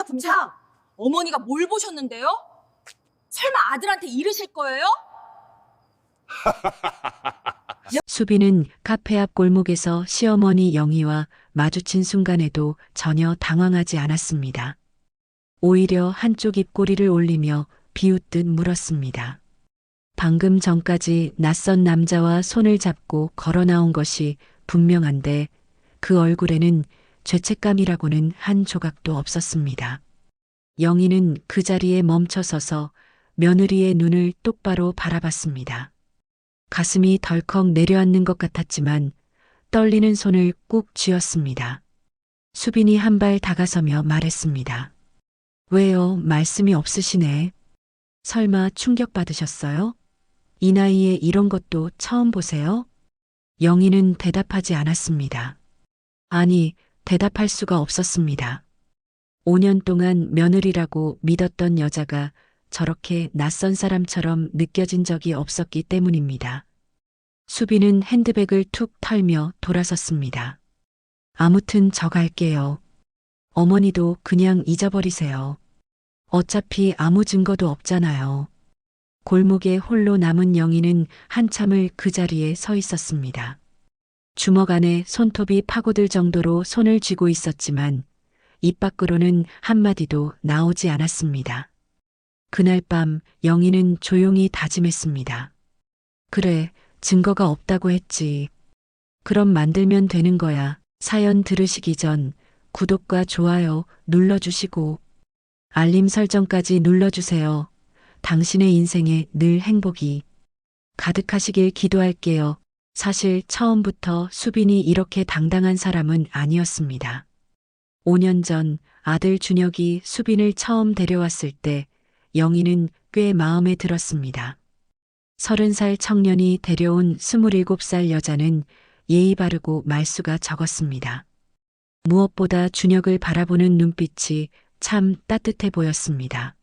금상, 어머니가 뭘 보셨는데요? 설마 아들한테 이르실 거예요? 수빈은 카페 앞 골목에서 시어머니 영희와 마주친 순간에도 전혀 당황하지 않았습니다. 오히려 한쪽 입꼬리를 올리며 비웃듯 물었습니다. 방금 전까지 낯선 남자와 손을 잡고 걸어 나온 것이 분명한데 그 얼굴에는 죄책감이라고는 한 조각도 없었습니다. 영희는 그 자리에 멈춰서서 며느리의 눈을 똑바로 바라봤습니다. 가슴이 덜컥 내려앉는 것 같았지만 떨리는 손을 꾹 쥐었습니다. 수빈이 한 발 다가서며 말했습니다. 왜요? 말씀이 없으시네. 설마 충격받으셨어요? 이 나이에 이런 것도 처음 보세요? 영희는 대답하지 않았습니다. 아니, 대답할 수가 없었습니다. 5년 동안 며느리라고 믿었던 여자가 저렇게 낯선 사람처럼 느껴진 적이 없었기 때문입니다. 수빈은 핸드백을 툭 털며 돌아섰습니다. 아무튼 저 갈게요. 어머니도 그냥 잊어버리세요. 어차피 아무 증거도 없잖아요. 골목에 홀로 남은 영희는 한참을 그 자리에 서 있었습니다. 주먹 안에 손톱이 파고들 정도로 손을 쥐고 있었지만 입 밖으로는 한마디도 나오지 않았습니다. 그날 밤 영희는 조용히 다짐했습니다. 그래, 증거가 없다고 했지. 그럼 만들면 되는 거야. 사연 들으시기 전 구독과 좋아요 눌러주시고 알림 설정까지 눌러주세요. 당신의 인생에 늘 행복이 가득하시길 기도할게요. 사실 처음부터 수빈이 이렇게 당당한 사람은 아니었습니다. 5년 전 아들 준혁이 수빈을 처음 데려왔을 때 영희는 꽤 마음에 들었습니다. 30살 청년이 데려온 27살 여자는 예의 바르고 말수가 적었습니다. 무엇보다 준혁을 바라보는 눈빛이 참 따뜻해 보였습니다.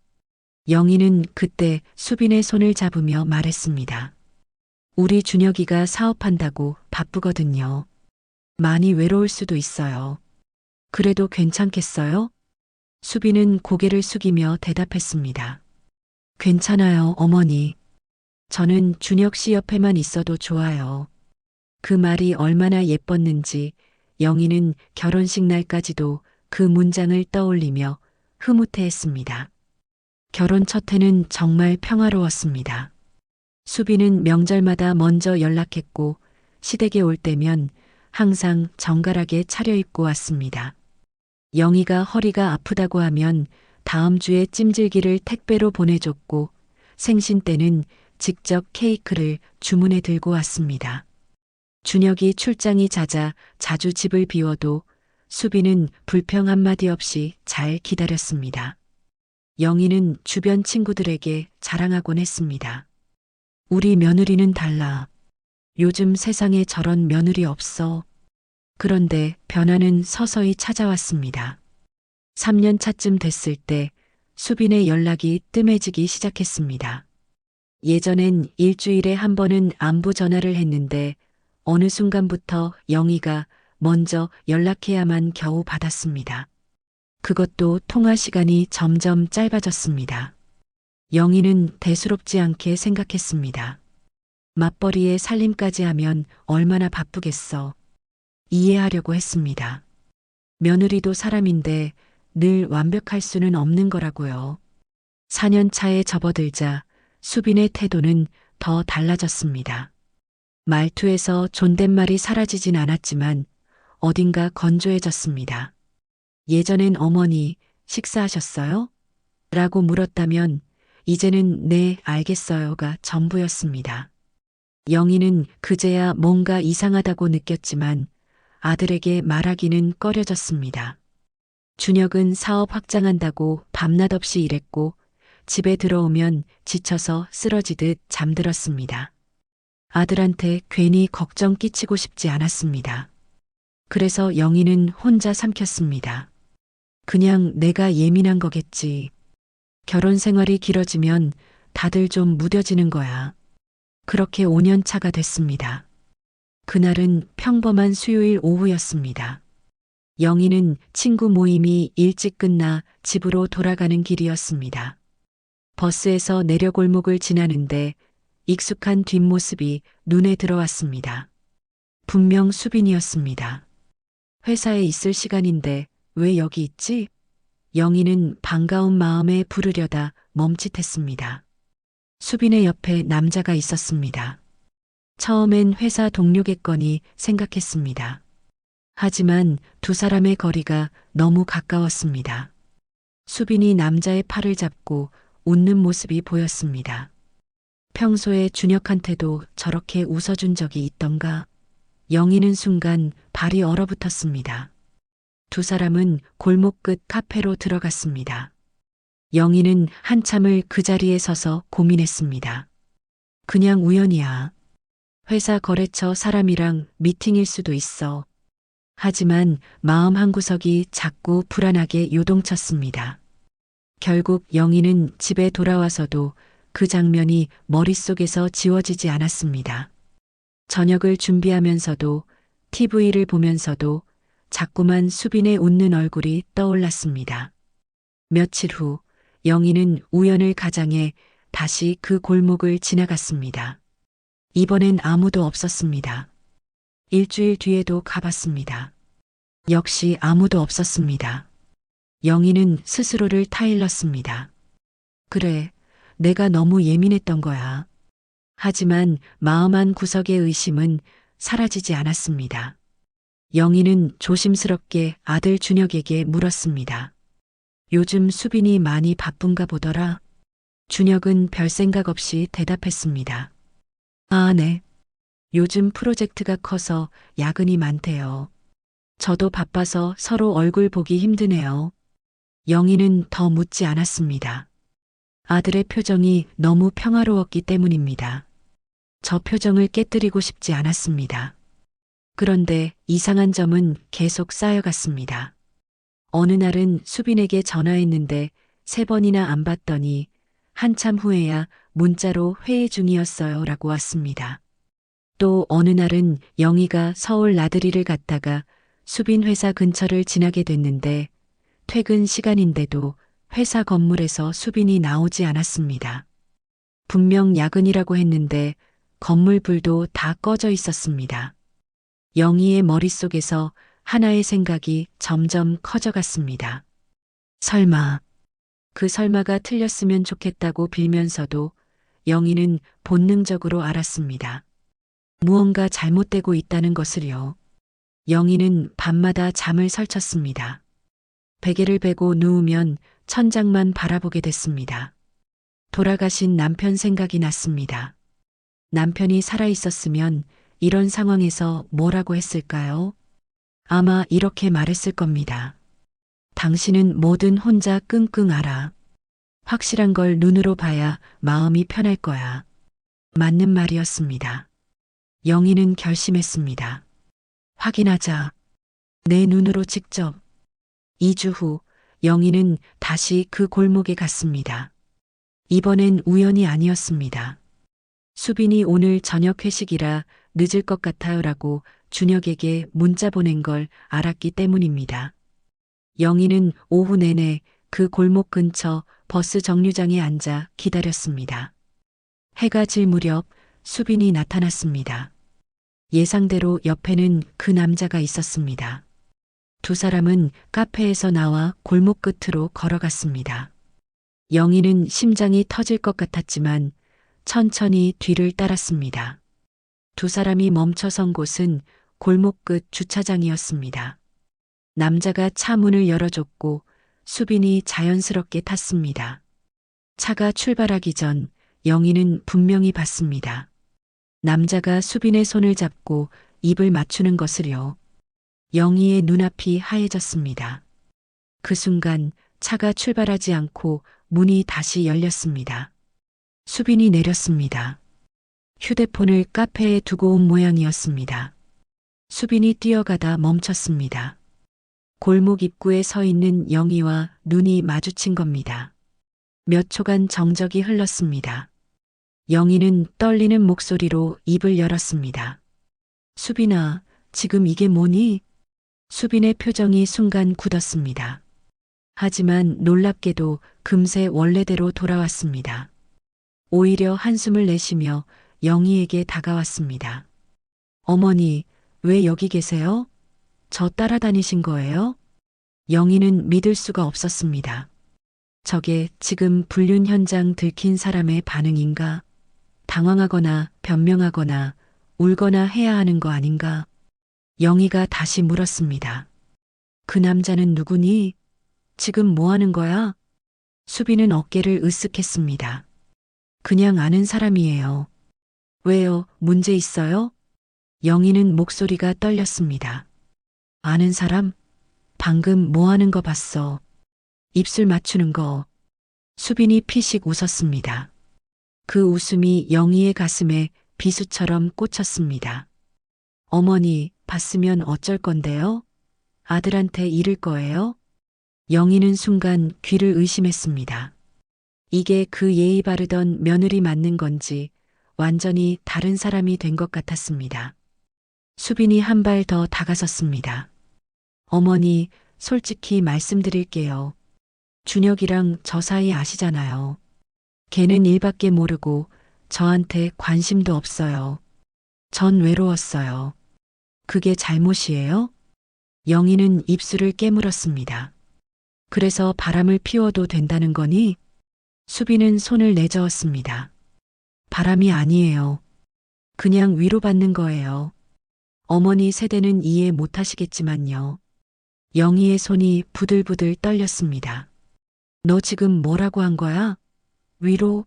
영희는 그때 수빈의 손을 잡으며 말했습니다. 우리 준혁이가 사업한다고 바쁘거든요. 많이 외로울 수도 있어요. 그래도 괜찮겠어요? 수빈은 고개를 숙이며 대답했습니다. 괜찮아요, 어머니. 저는 준혁 씨 옆에만 있어도 좋아요. 그 말이 얼마나 예뻤는지 영희는 결혼식 날까지도 그 문장을 떠올리며 흐뭇해했습니다. 결혼 첫 해는 정말 평화로웠습니다. 수빈은 명절마다 먼저 연락했고 시댁에 올 때면 항상 정갈하게 차려입고 왔습니다. 영희가 허리가 아프다고 하면 다음 주에 찜질기를 택배로 보내줬고 생신 때는 직접 케이크를 주문해 들고 왔습니다. 준혁이 출장이 잦아 자주 집을 비워도 수빈은 불평 한마디 없이 잘 기다렸습니다. 영희는 주변 친구들에게 자랑하곤 했습니다. 우리 며느리는 달라. 요즘 세상에 저런 며느리 없어. 그런데 변화는 서서히 찾아왔습니다. 3년 차쯤 됐을 때 수빈의 연락이 뜸해지기 시작했습니다. 예전엔 일주일에 한 번은 안부 전화를 했는데 어느 순간부터 영희가 먼저 연락해야만 겨우 받았습니다. 그것도 통화 시간이 점점 짧아졌습니다. 영희는 대수롭지 않게 생각했습니다. 맞벌이에 살림까지 하면 얼마나 바쁘겠어. 이해하려고 했습니다. 며느리도 사람인데 늘 완벽할 수는 없는 거라고요. 4년 차에 접어들자 수빈의 태도는 더 달라졌습니다. 말투에서 존댓말이 사라지진 않았지만 어딘가 건조해졌습니다. 예전엔 어머니 식사하셨어요? 라고 물었다면 이제는 네, 알겠어요가 전부였습니다. 영희는 그제야 뭔가 이상하다고 느꼈지만 아들에게 말하기는 꺼려졌습니다. 준혁은 사업 확장한다고 밤낮 없이 일했고 집에 들어오면 지쳐서 쓰러지듯 잠들었습니다. 아들한테 괜히 걱정 끼치고 싶지 않았습니다. 그래서 영희는 혼자 삼켰습니다. 그냥 내가 예민한 거겠지. 결혼 생활이 길어지면 다들 좀 무뎌지는 거야. 그렇게 5년 차가 됐습니다. 그날은 평범한 수요일 오후였습니다. 영희는 친구 모임이 일찍 끝나 집으로 돌아가는 길이었습니다. 버스에서 내려 골목을 지나는데 익숙한 뒷모습이 눈에 들어왔습니다. 분명 수빈이었습니다. 회사에 있을 시간인데 왜 여기 있지? 영희는 반가운 마음에 부르려다 멈칫했습니다. 수빈의 옆에 남자가 있었습니다. 처음엔 회사 동료겠거니 생각했습니다. 하지만 두 사람의 거리가 너무 가까웠습니다. 수빈이 남자의 팔을 잡고 웃는 모습이 보였습니다. 평소에 준혁한테도 저렇게 웃어준 적이 있던가? 영희는 순간 발이 얼어붙었습니다. 두 사람은 골목 끝 카페로 들어갔습니다. 영희는 한참을 그 자리에 서서 고민했습니다. 그냥 우연이야. 회사 거래처 사람이랑 미팅일 수도 있어. 하지만 마음 한구석이 자꾸 불안하게 요동쳤습니다. 결국 영희는 집에 돌아와서도 그 장면이 머릿속에서 지워지지 않았습니다. 저녁을 준비하면서도 TV를 보면서도 자꾸만 수빈의 웃는 얼굴이 떠올랐습니다. 며칠 후 영희는 우연을 가장해 다시 그 골목을 지나갔습니다. 이번엔 아무도 없었습니다. 일주일 뒤에도 가봤습니다. 역시 아무도 없었습니다. 영희는 스스로를 타일렀습니다. 그래, 내가 너무 예민했던 거야. 하지만 마음 한 구석의 의심은 사라지지 않았습니다. 영희는 조심스럽게 아들 준혁에게 물었습니다. 요즘 수빈이 많이 바쁜가 보더라. 준혁은 별 생각 없이 대답했습니다. 아, 네. 요즘 프로젝트가 커서 야근이 많대요. 저도 바빠서 서로 얼굴 보기 힘드네요. 영희는 더 묻지 않았습니다. 아들의 표정이 너무 평화로웠기 때문입니다. 저 표정을 깨뜨리고 싶지 않았습니다. 그런데 이상한 점은 계속 쌓여갔습니다. 어느 날은 수빈에게 전화했는데 3번이나 안 받더니 한참 후에야 문자로 회의 중이었어요 라고 왔습니다. 또 어느 날은 영희가 서울 나들이를 갔다가 수빈 회사 근처를 지나게 됐는데 퇴근 시간인데도 회사 건물에서 수빈이 나오지 않았습니다. 분명 야근이라고 했는데 건물 불도 다 꺼져 있었습니다. 영희의 머릿속에서 하나의 생각이 점점 커져갔습니다. 설마, 그 설마가 틀렸으면 좋겠다고 빌면서도 영희는 본능적으로 알았습니다. 무언가 잘못되고 있다는 것을요. 영희는 밤마다 잠을 설쳤습니다. 베개를 베고 누우면 천장만 바라보게 됐습니다. 돌아가신 남편 생각이 났습니다. 남편이 살아있었으면 이런 상황에서 뭐라고 했을까요? 아마 이렇게 말했을 겁니다. 당신은 뭐든 혼자 끙끙 앓아. 확실한 걸 눈으로 봐야 마음이 편할 거야. 맞는 말이었습니다. 영희는 결심했습니다. 확인하자. 내 눈으로 직접. 2주 후 영희는 다시 그 골목에 갔습니다. 이번엔 우연이 아니었습니다. 수빈이 오늘 저녁 회식이라 늦을 것 같아요라고 준혁에게 문자 보낸 걸 알았기 때문입니다. 영희는 오후 내내 그 골목 근처 버스 정류장에 앉아 기다렸습니다. 해가 질 무렵 수빈이 나타났습니다. 예상대로 옆에는 그 남자가 있었습니다. 두 사람은 카페에서 나와 골목 끝으로 걸어갔습니다. 영희는 심장이 터질 것 같았지만 천천히 뒤를 따랐습니다. 두 사람이 멈춰선 곳은 골목 끝 주차장이었습니다. 남자가 차 문을 열어줬고 수빈이 자연스럽게 탔습니다. 차가 출발하기 전 영희는 분명히 봤습니다. 남자가 수빈의 손을 잡고 입을 맞추는 것을요. 영희의 눈앞이 하얘졌습니다. 그 순간 차가 출발하지 않고 문이 다시 열렸습니다. 수빈이 내렸습니다. 휴대폰을 카페에 두고 온 모양이었습니다. 수빈이 뛰어가다 멈췄습니다. 골목 입구에 서 있는 영희와 눈이 마주친 겁니다. 몇 초간 정적이 흘렀습니다. 영희는 떨리는 목소리로 입을 열었습니다. 수빈아, 지금 이게 뭐니? 수빈의 표정이 순간 굳었습니다. 하지만 놀랍게도 금세 원래대로 돌아왔습니다. 오히려 한숨을 내쉬며 영희에게 다가왔습니다. 어머니, 왜 여기 계세요? 저 따라다니신 거예요? 영희는 믿을 수가 없었습니다. 저게 지금 불륜 현장 들킨 사람의 반응인가? 당황하거나 변명하거나 울거나 해야 하는 거 아닌가? 영희가 다시 물었습니다. 그 남자는 누구니? 지금 뭐 하는 거야? 수빈은 어깨를 으쓱했습니다. 그냥 아는 사람이에요. 왜요? 문제 있어요? 영희는 목소리가 떨렸습니다. 아는 사람? 방금 뭐 하는 거 봤어? 입술 맞추는 거. 수빈이 피식 웃었습니다. 그 웃음이 영희의 가슴에 비수처럼 꽂혔습니다. 어머니, 봤으면 어쩔 건데요? 아들한테 이를 거예요? 영희는 순간 귀를 의심했습니다. 이게 그 예의 바르던 며느리 맞는 건지 완전히 다른 사람이 된 것 같았습니다. 수빈이 한 발 더 다가섰습니다. 어머니, 솔직히 말씀드릴게요. 준혁이랑 저 사이 아시잖아요. 걔는 일밖에 모르고 저한테 관심도 없어요. 전 외로웠어요. 그게 잘못이에요? 영희는 입술을 깨물었습니다. 그래서 바람을 피워도 된다는 거니? 수빈은 손을 내저었습니다. 바람이 아니에요. 그냥 위로받는 거예요. 어머니 세대는 이해 못하시겠지만요. 영희의 손이 부들부들 떨렸습니다. 너 지금 뭐라고 한 거야? 위로?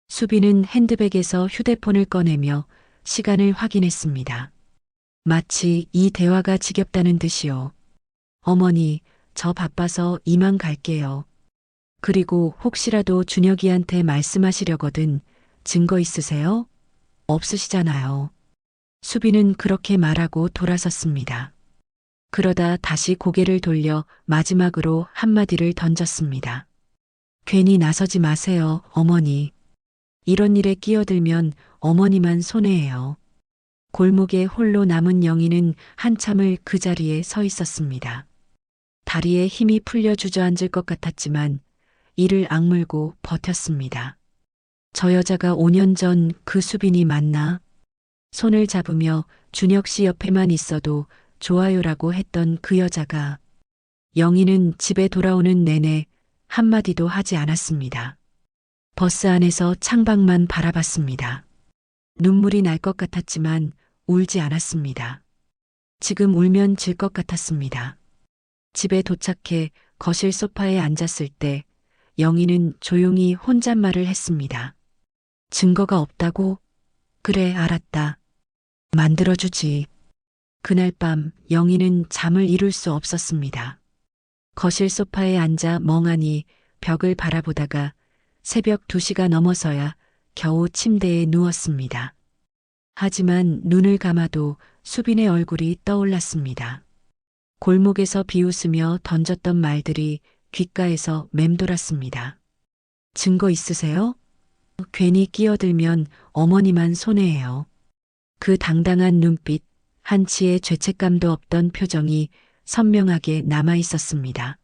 수빈은 핸드백에서 휴대폰을 꺼내며 시간을 확인했습니다. 마치 이 대화가 지겹다는 듯이요. 어머니, 저 바빠서 이만 갈게요. 그리고 혹시라도 준혁이한테 말씀하시려거든 증거 있으세요? 없으시잖아요. 수빈은 그렇게 말하고 돌아섰습니다. 그러다 다시 고개를 돌려 마지막으로 한마디를 던졌습니다. 괜히 나서지 마세요, 어머니. 이런 일에 끼어들면 어머니만 손해예요. 골목에 홀로 남은 영희는 한참을 그 자리에 서 있었습니다. 다리에 힘이 풀려 주저앉을 것 같았지만 이를 악물고 버텼습니다. 저 여자가 5년 전 그 수빈이 맞나? 손을 잡으며 준혁 씨 옆에만 있어도 좋아요라고 했던 그 여자가 영희는 집에 돌아오는 내내 한마디도 하지 않았습니다. 버스 안에서 창밖만 바라봤습니다. 눈물이 날 것 같았지만 울지 않았습니다. 지금 울면 질 것 같았습니다. 집에 도착해 거실 소파에 앉았을 때 영희는 조용히 혼잣말을 했습니다. 증거가 없다고? 그래, 알았다. 만들어주지. 그날 밤 영희는 잠을 이룰 수 없었습니다. 거실 소파에 앉아 멍하니 벽을 바라보다가 새벽 2시가 넘어서야 겨우 침대에 누웠습니다. 하지만 눈을 감아도 수빈의 얼굴이 떠올랐습니다. 골목에서 비웃으며 던졌던 말들이 귓가에서 맴돌았습니다. 증거 있으세요? 괜히 끼어들면 어머니만 손해예요. 그 당당한 눈빛, 한치의 죄책감도 없던 표정이 선명하게 남아 있었습니다.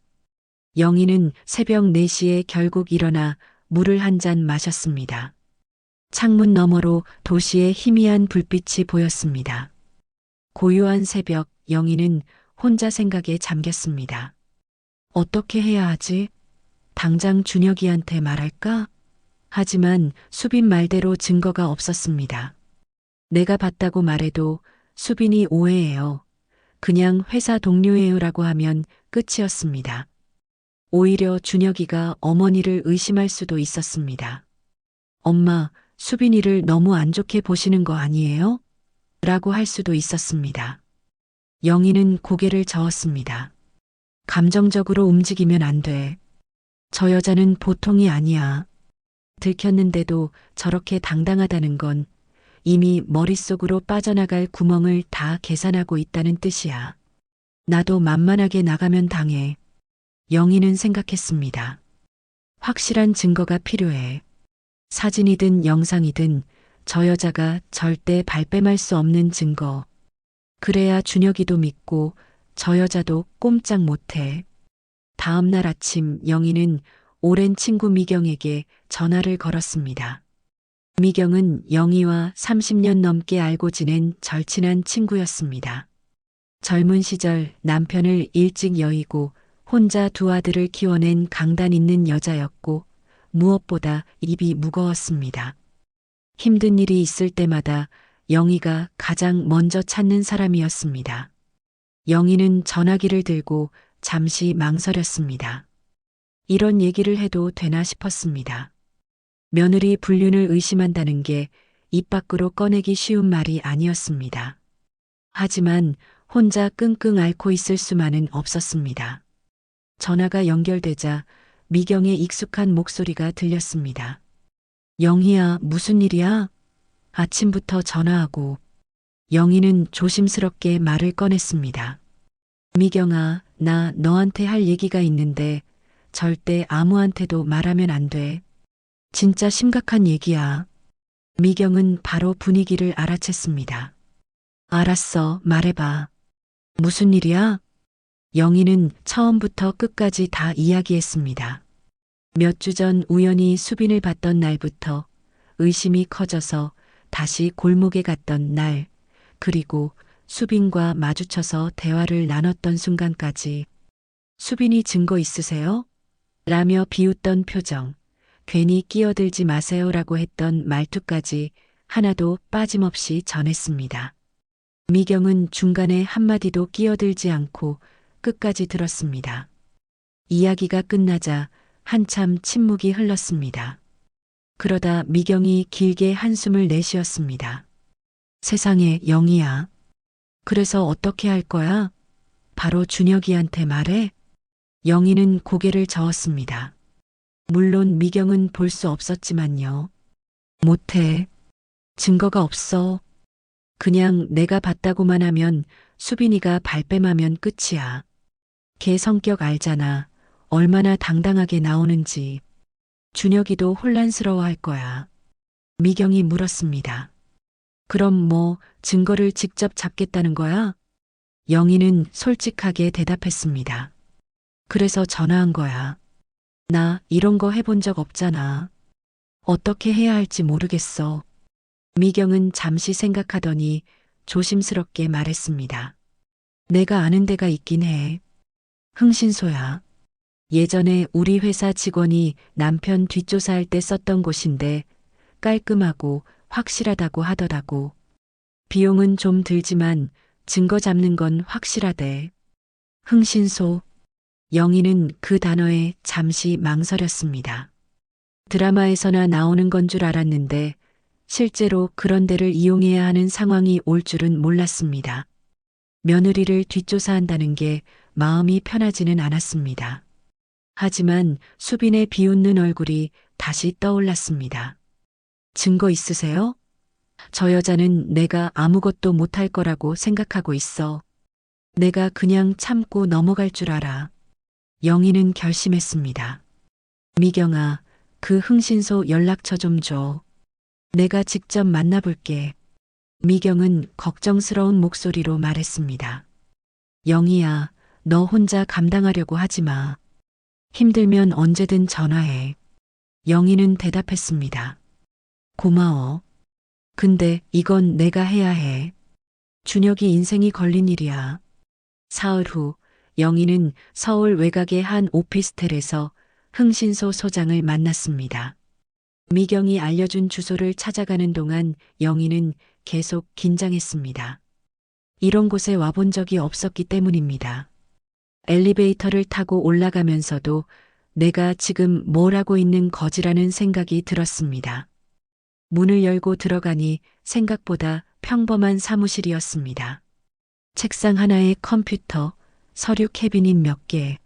영희는 새벽 4시에 결국 일어나 물을 한 잔 마셨습니다. 창문 너머로 도시의 희미한 불빛이 보였습니다. 고요한 새벽, 영희는 혼자 생각에 잠겼습니다. 어떻게 해야 하지? 당장 준혁이한테 말할까? 하지만 수빈 말대로 증거가 없었습니다. 내가 봤다고 말해도 수빈이 오해해요. 그냥 회사 동료예요라고 하면 끝이었습니다. 오히려 준혁이가 어머니를 의심할 수도 있었습니다. 엄마, 수빈이를 너무 안 좋게 보시는 거 아니에요? 라고 할 수도 있었습니다. 영희는 고개를 저었습니다. 감정적으로 움직이면 안 돼. 저 여자는 보통이 아니야. 들켰는데도 저렇게 당당하다는 건 이미 머릿속으로 빠져나갈 구멍을 다 계산하고 있다는 뜻이야. 나도 만만하게 나가면 당해. 영희는 생각했습니다. 확실한 증거가 필요해. 사진이든 영상이든 저 여자가 절대 발뺌할 수 없는 증거. 그래야 준혁이도 믿고 저 여자도 꼼짝 못해. 다음 날 아침 영희는 오랜 친구 미경에게 전화를 걸었습니다. 미경은 영희와 30년 넘게 알고 지낸 절친한 친구였습니다. 젊은 시절 남편을 일찍 여의고 혼자 두 아들을 키워낸 강단 있는 여자였고 무엇보다 입이 무거웠습니다. 힘든 일이 있을 때마다 영희가 가장 먼저 찾는 사람이었습니다. 영희는 전화기를 들고 잠시 망설였습니다. 이런 얘기를 해도 되나 싶었습니다. 며느리 불륜을 의심한다는 게 입 밖으로 꺼내기 쉬운 말이 아니었습니다. 하지만 혼자 끙끙 앓고 있을 수만은 없었습니다. 전화가 연결되자 미경의 익숙한 목소리가 들렸습니다. 영희야, 무슨 일이야? 아침부터 전화하고. 영희는 조심스럽게 말을 꺼냈습니다. 미경아, 나 너한테 할 얘기가 있는데 절대 아무한테도 말하면 안 돼. 진짜 심각한 얘기야. 미경은 바로 분위기를 알아챘습니다. 알았어, 말해봐. 무슨 일이야? 영희는 처음부터 끝까지 다 이야기했습니다. 몇 주 전 우연히 수빈을 봤던 날부터 의심이 커져서 다시 골목에 갔던 날, 그리고 수빈과 마주쳐서 대화를 나눴던 순간까지. 수빈이 증거 있으세요? 라며 비웃던 표정, 괜히 끼어들지 마세요라고 했던 말투까지 하나도 빠짐없이 전했습니다. 미경은 중간에 한마디도 끼어들지 않고 끝까지 들었습니다. 이야기가 끝나자 한참 침묵이 흘렀습니다. 그러다 미경이 길게 한숨을 내쉬었습니다. 세상에, 영희야. 그래서 어떻게 할 거야? 바로 준혁이한테 말해? 영희는 고개를 저었습니다. 물론 미경은 볼 수 없었지만요. 못해. 증거가 없어. 그냥 내가 봤다고만 하면 수빈이가 발뺌하면 끝이야. 걔 성격 알잖아. 얼마나 당당하게 나오는지. 준혁이도 혼란스러워할 거야. 미경이 물었습니다. 그럼 뭐 증거를 직접 잡겠다는 거야? 영희는 솔직하게 대답했습니다. 그래서 전화한 거야. 나 이런 거 해본 적 없잖아. 어떻게 해야 할지 모르겠어. 미경은 잠시 생각하더니 조심스럽게 말했습니다. 내가 아는 데가 있긴 해. 흥신소야. 예전에 우리 회사 직원이 남편 뒷조사할 때 썼던 곳인데 깔끔하고 확실하다고 하더라고. 비용은 좀 들지만 증거 잡는 건 확실하대. 흥신소. 영희는 그 단어에 잠시 망설였습니다. 드라마에서나 나오는 건 줄 알았는데 실제로 그런 데를 이용해야 하는 상황이 올 줄은 몰랐습니다. 며느리를 뒷조사한다는 게 마음이 편하지는 않았습니다. 하지만 수빈의 비웃는 얼굴이 다시 떠올랐습니다. 증거 있으세요? 저 여자는 내가 아무것도 못할 거라고 생각하고 있어. 내가 그냥 참고 넘어갈 줄 알아. 영희는 결심했습니다. 미경아, 그 흥신소 연락처 좀 줘. 내가 직접 만나볼게. 미경은 걱정스러운 목소리로 말했습니다. 영희야, 너 혼자 감당하려고 하지 마. 힘들면 언제든 전화해. 영희는 대답했습니다. 고마워. 근데 이건 내가 해야 해. 준혁이 인생이 걸린 일이야. 사흘 후 영희는 서울 외곽의 한 오피스텔에서 흥신소 소장을 만났습니다. 미경이 알려준 주소를 찾아가는 동안 영희는 계속 긴장했습니다. 이런 곳에 와본 적이 없었기 때문입니다. 엘리베이터를 타고 올라가면서도 내가 지금 뭘 하고 있는 거지라는 생각이 들었습니다. 문을 열고 들어가니 생각보다 평범한 사무실이었습니다. 책상 하나에 컴퓨터, 서류 캐비닛 몇 개.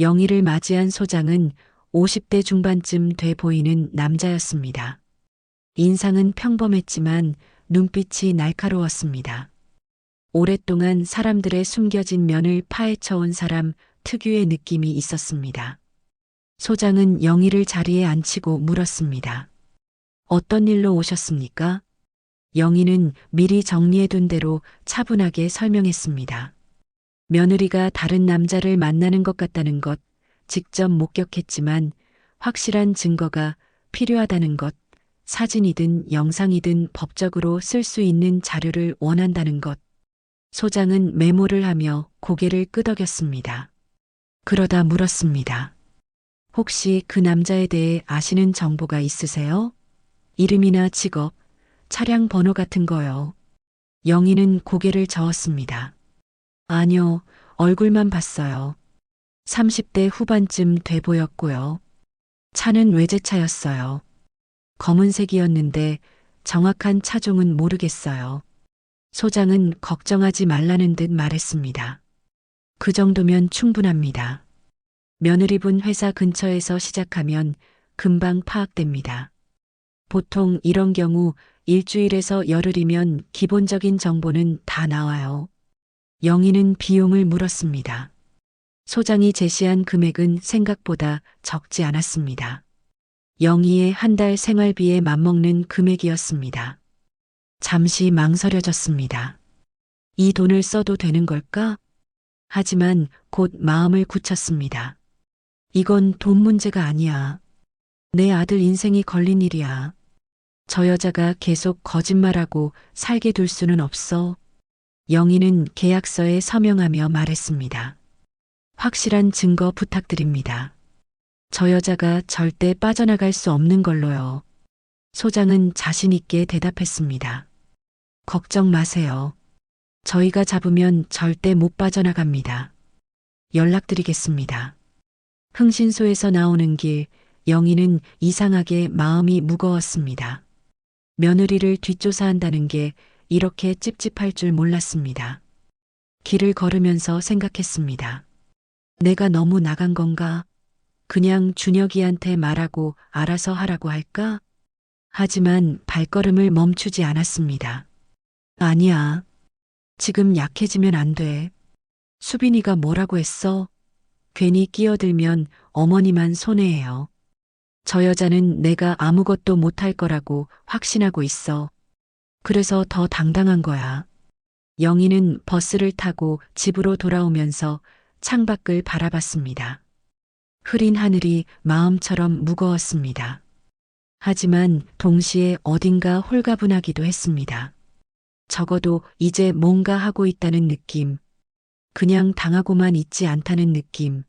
영희를 맞이한 소장은 50대 중반쯤 돼 보이는 남자였습니다. 인상은 평범했지만 눈빛이 날카로웠습니다. 오랫동안 사람들의 숨겨진 면을 파헤쳐온 사람 특유의 느낌이 있었습니다. 소장은 영희를 자리에 앉히고 물었습니다. 어떤 일로 오셨습니까? 영희는 미리 정리해둔 대로 차분하게 설명했습니다. 며느리가 다른 남자를 만나는 것 같다는 것 직접 목격했지만 확실한 증거가 필요하다는 것, 사진이든 영상이든 법적으로 쓸 수 있는 자료를 원한다는 것. 소장은 메모를 하며 고개를 끄덕였습니다. 그러다 물었습니다. 혹시 그 남자에 대해 아시는 정보가 있으세요? 이름이나 직업, 차량 번호 같은 거요. 영희는 고개를 저었습니다. 아니요, 얼굴만 봤어요. 30대 후반쯤 돼 보였고요. 차는 외제차였어요. 검은색이었는데 정확한 차종은 모르겠어요. 소장은 걱정하지 말라는 듯 말했습니다. 그 정도면 충분합니다. 며느리분 회사 근처에서 시작하면 금방 파악됩니다. 보통 이런 경우 일주일에서 열흘이면 기본적인 정보는 다 나와요. 영희는 비용을 물었습니다. 소장이 제시한 금액은 생각보다 적지 않았습니다. 영희의 한 달 생활비에 맞먹는 금액이었습니다. 잠시 망설여졌습니다. 이 돈을 써도 되는 걸까? 하지만 곧 마음을 굳혔습니다. 이건 돈 문제가 아니야. 내 아들 인생이 걸린 일이야. 저 여자가 계속 거짓말하고 살게 둘 수는 없어. 영희는 계약서에 서명하며 말했습니다. 확실한 증거 부탁드립니다. 저 여자가 절대 빠져나갈 수 없는 걸로요. 소장은 자신 있게 대답했습니다. 걱정 마세요. 저희가 잡으면 절대 못 빠져나갑니다. 연락드리겠습니다. 흥신소에서 나오는 길, 영희는 이상하게 마음이 무거웠습니다. 며느리를 뒷조사한다는 게 이렇게 찝찝할 줄 몰랐습니다. 길을 걸으면서 생각했습니다. 내가 너무 나간 건가? 그냥 준혁이한테 말하고 알아서 하라고 할까? 하지만 발걸음을 멈추지 않았습니다. 아니야. 지금 약해지면 안 돼. 수빈이가 뭐라고 했어? 괜히 끼어들면 어머니만 손해예요. 저 여자는 내가 아무것도 못할 거라고 확신하고 있어. 그래서 더 당당한 거야. 영희는 버스를 타고 집으로 돌아오면서 창밖을 바라봤습니다. 흐린 하늘이 마음처럼 무거웠습니다. 하지만 동시에 어딘가 홀가분하기도 했습니다. 적어도 이제 뭔가 하고 있다는 느낌. 그냥 당하고만 있지 않다는 느낌.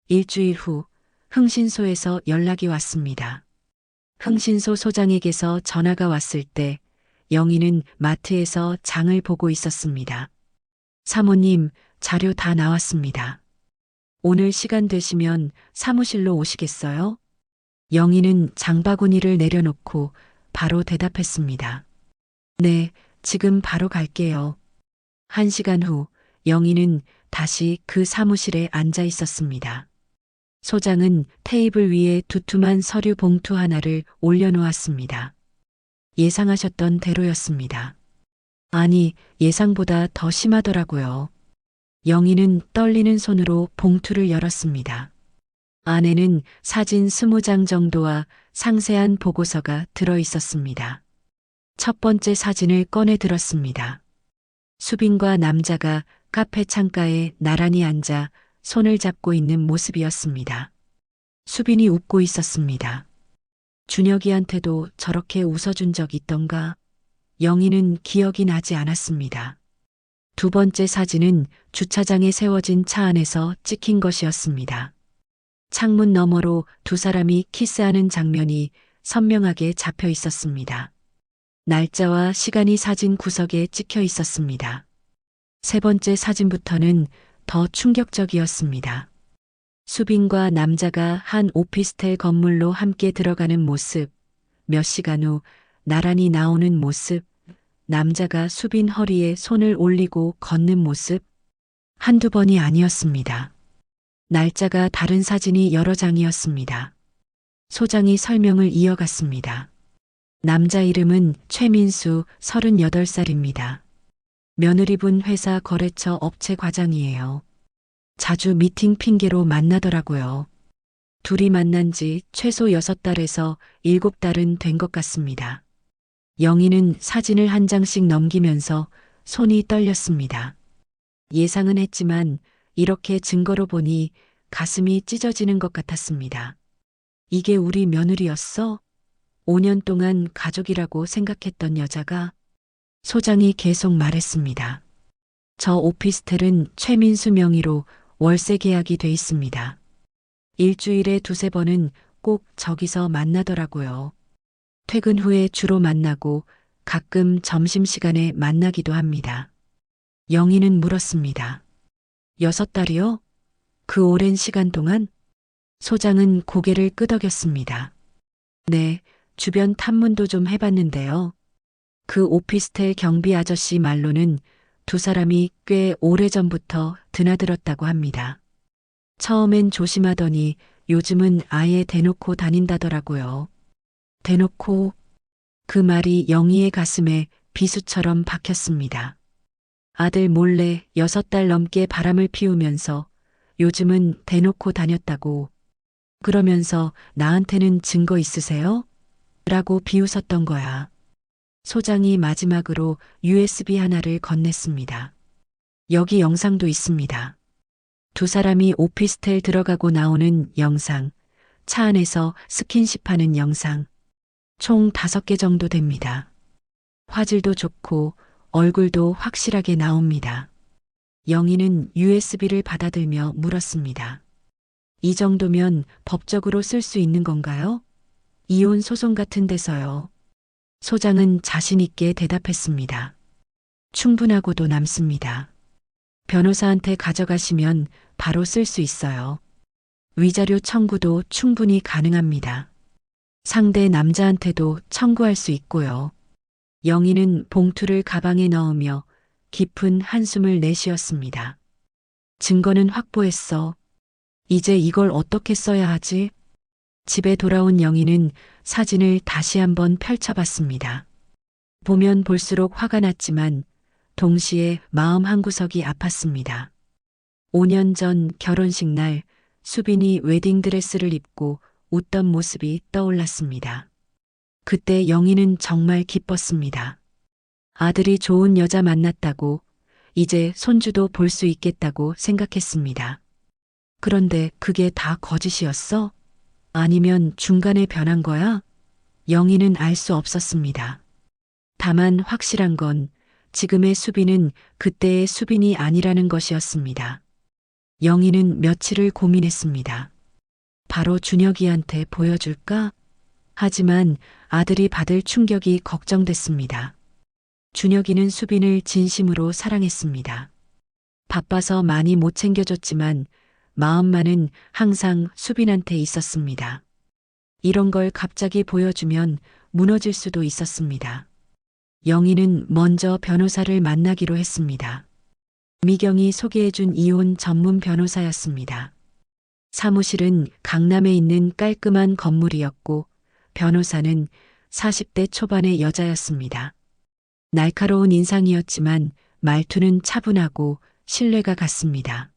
일주일 후 흥신소에서 연락이 왔습니다. 흥신소 소장에게서 전화가 왔을 때 영희는 마트에서 장을 보고 있었습니다. 사모님, 자료 다 나왔습니다. 오늘 시간 되시면 사무실로 오시겠어요? 영희는 장바구니를 내려놓고 바로 대답했습니다. 네, 지금 바로 갈게요. 1시간 후 영희는 다시 그 사무실에 앉아 있었습니다. 소장은 테이블 위에 두툼한 서류 봉투 하나를 올려놓았습니다. 예상하셨던 대로였습니다. 아니, 예상보다 더 심하더라고요. 영희는 떨리는 손으로 봉투를 열었습니다. 안에는 사진 20장 정도와 상세한 보고서가 들어 있었습니다. 첫 번째 사진을 꺼내 들었습니다. 수빈과 남자가 카페 창가에 나란히 앉아 손을 잡고 있는 모습이었습니다. 수빈이 웃고 있었습니다. 준혁이한테도 저렇게 웃어준 적 있던가? 영희는 기억이 나지 않았습니다. 두 번째 사진은 주차장에 세워진 차 안에서 찍힌 것이었습니다. 창문 너머로 두 사람이 키스하는 장면이 선명하게 잡혀 있었습니다. 날짜와 시간이 사진 구석에 찍혀 있었습니다. 세 번째 사진부터는 더 충격적이었습니다. 수빈과 남자가 한 오피스텔 건물로 함께 들어가는 모습, 몇 시간 후 나란히 나오는 모습, 남자가 수빈 허리에 손을 올리고 걷는 모습, 한두 번이 아니었습니다. 날짜가 다른 사진이 여러 장이었습니다. 소장이 설명을 이어갔습니다. 남자 이름은 최민수 38살입니다. 며느리분 회사 거래처 업체 과장이에요. 자주 미팅 핑계로 만나더라고요. 둘이 만난 지 최소 6달에서 7달은 된 것 같습니다. 영희는 사진을 한 장씩 넘기면서 손이 떨렸습니다. 예상은 했지만 이렇게 증거로 보니 가슴이 찢어지는 것 같았습니다. 이게 우리 며느리였어? 5년 동안 가족이라고 생각했던 여자가. 소장이 계속 말했습니다. 저 오피스텔은 최민수 명의로 월세 계약이 돼 있습니다. 일주일에 두세 번은 꼭 저기서 만나더라고요. 퇴근 후에 주로 만나고 가끔 점심시간에 만나기도 합니다. 영희는 물었습니다. 6달이요? 그 오랜 시간 동안? 소장은 고개를 끄덕였습니다. 네, 주변 탐문도 좀 해봤는데요. 그 오피스텔 경비 아저씨 말로는 두 사람이 꽤 오래전부터 드나들었다고 합니다. 처음엔 조심하더니 요즘은 아예 대놓고 다닌다더라고요. 대놓고. 그 말이 영희의 가슴에 비수처럼 박혔습니다. 아들 몰래 6달 넘게 바람을 피우면서 요즘은 대놓고 다녔다고. 그러면서 나한테는 증거 있으세요? 라고 비웃었던 거야. 소장이 마지막으로 USB 하나를 건넸습니다. 여기 영상도 있습니다. 두 사람이 오피스텔 들어가고 나오는 영상, 차 안에서 스킨십하는 영상, 총 5개 정도 됩니다. 화질도 좋고 얼굴도 확실하게 나옵니다. 영희는 USB를 받아들며 물었습니다. 이 정도면 법적으로 쓸 수 있는 건가요? 이혼 소송 같은 데서요. 소장은 자신 있게 대답했습니다. 충분하고도 남습니다. 변호사한테 가져가시면 바로 쓸 수 있어요. 위자료 청구도 충분히 가능합니다. 상대 남자한테도 청구할 수 있고요. 영희는 봉투를 가방에 넣으며 깊은 한숨을 내쉬었습니다. 증거는 확보했어. 이제 이걸 어떻게 써야 하지? 집에 돌아온 영희는 사진을 다시 한번 펼쳐봤습니다. 보면 볼수록 화가 났지만 동시에 마음 한구석이 아팠습니다. 5년 전 결혼식 날 수빈이 웨딩드레스를 입고 웃던 모습이 떠올랐습니다. 그때 영희는 정말 기뻤습니다. 아들이 좋은 여자 만났다고, 이제 손주도 볼 수 있겠다고 생각했습니다. 그런데 그게 다 거짓이었어? 아니면 중간에 변한 거야? 영희는 알 수 없었습니다. 다만 확실한 건 지금의 수빈은 그때의 수빈이 아니라는 것이었습니다. 영희는 며칠을 고민했습니다. 바로 준혁이한테 보여줄까? 하지만 아들이 받을 충격이 걱정됐습니다. 준혁이는 수빈을 진심으로 사랑했습니다. 바빠서 많이 못 챙겨줬지만 마음만은 항상 수빈한테 있었습니다. 이런 걸 갑자기 보여주면 무너질 수도 있었습니다. 영희는 먼저 변호사를 만나기로 했습니다. 미경이 소개해준 이혼 전문 변호사였습니다. 사무실은 강남에 있는 깔끔한 건물이었고 변호사는 40대 초반의 여자였습니다. 날카로운 인상이었지만 말투는 차분하고 신뢰가 갔습니다.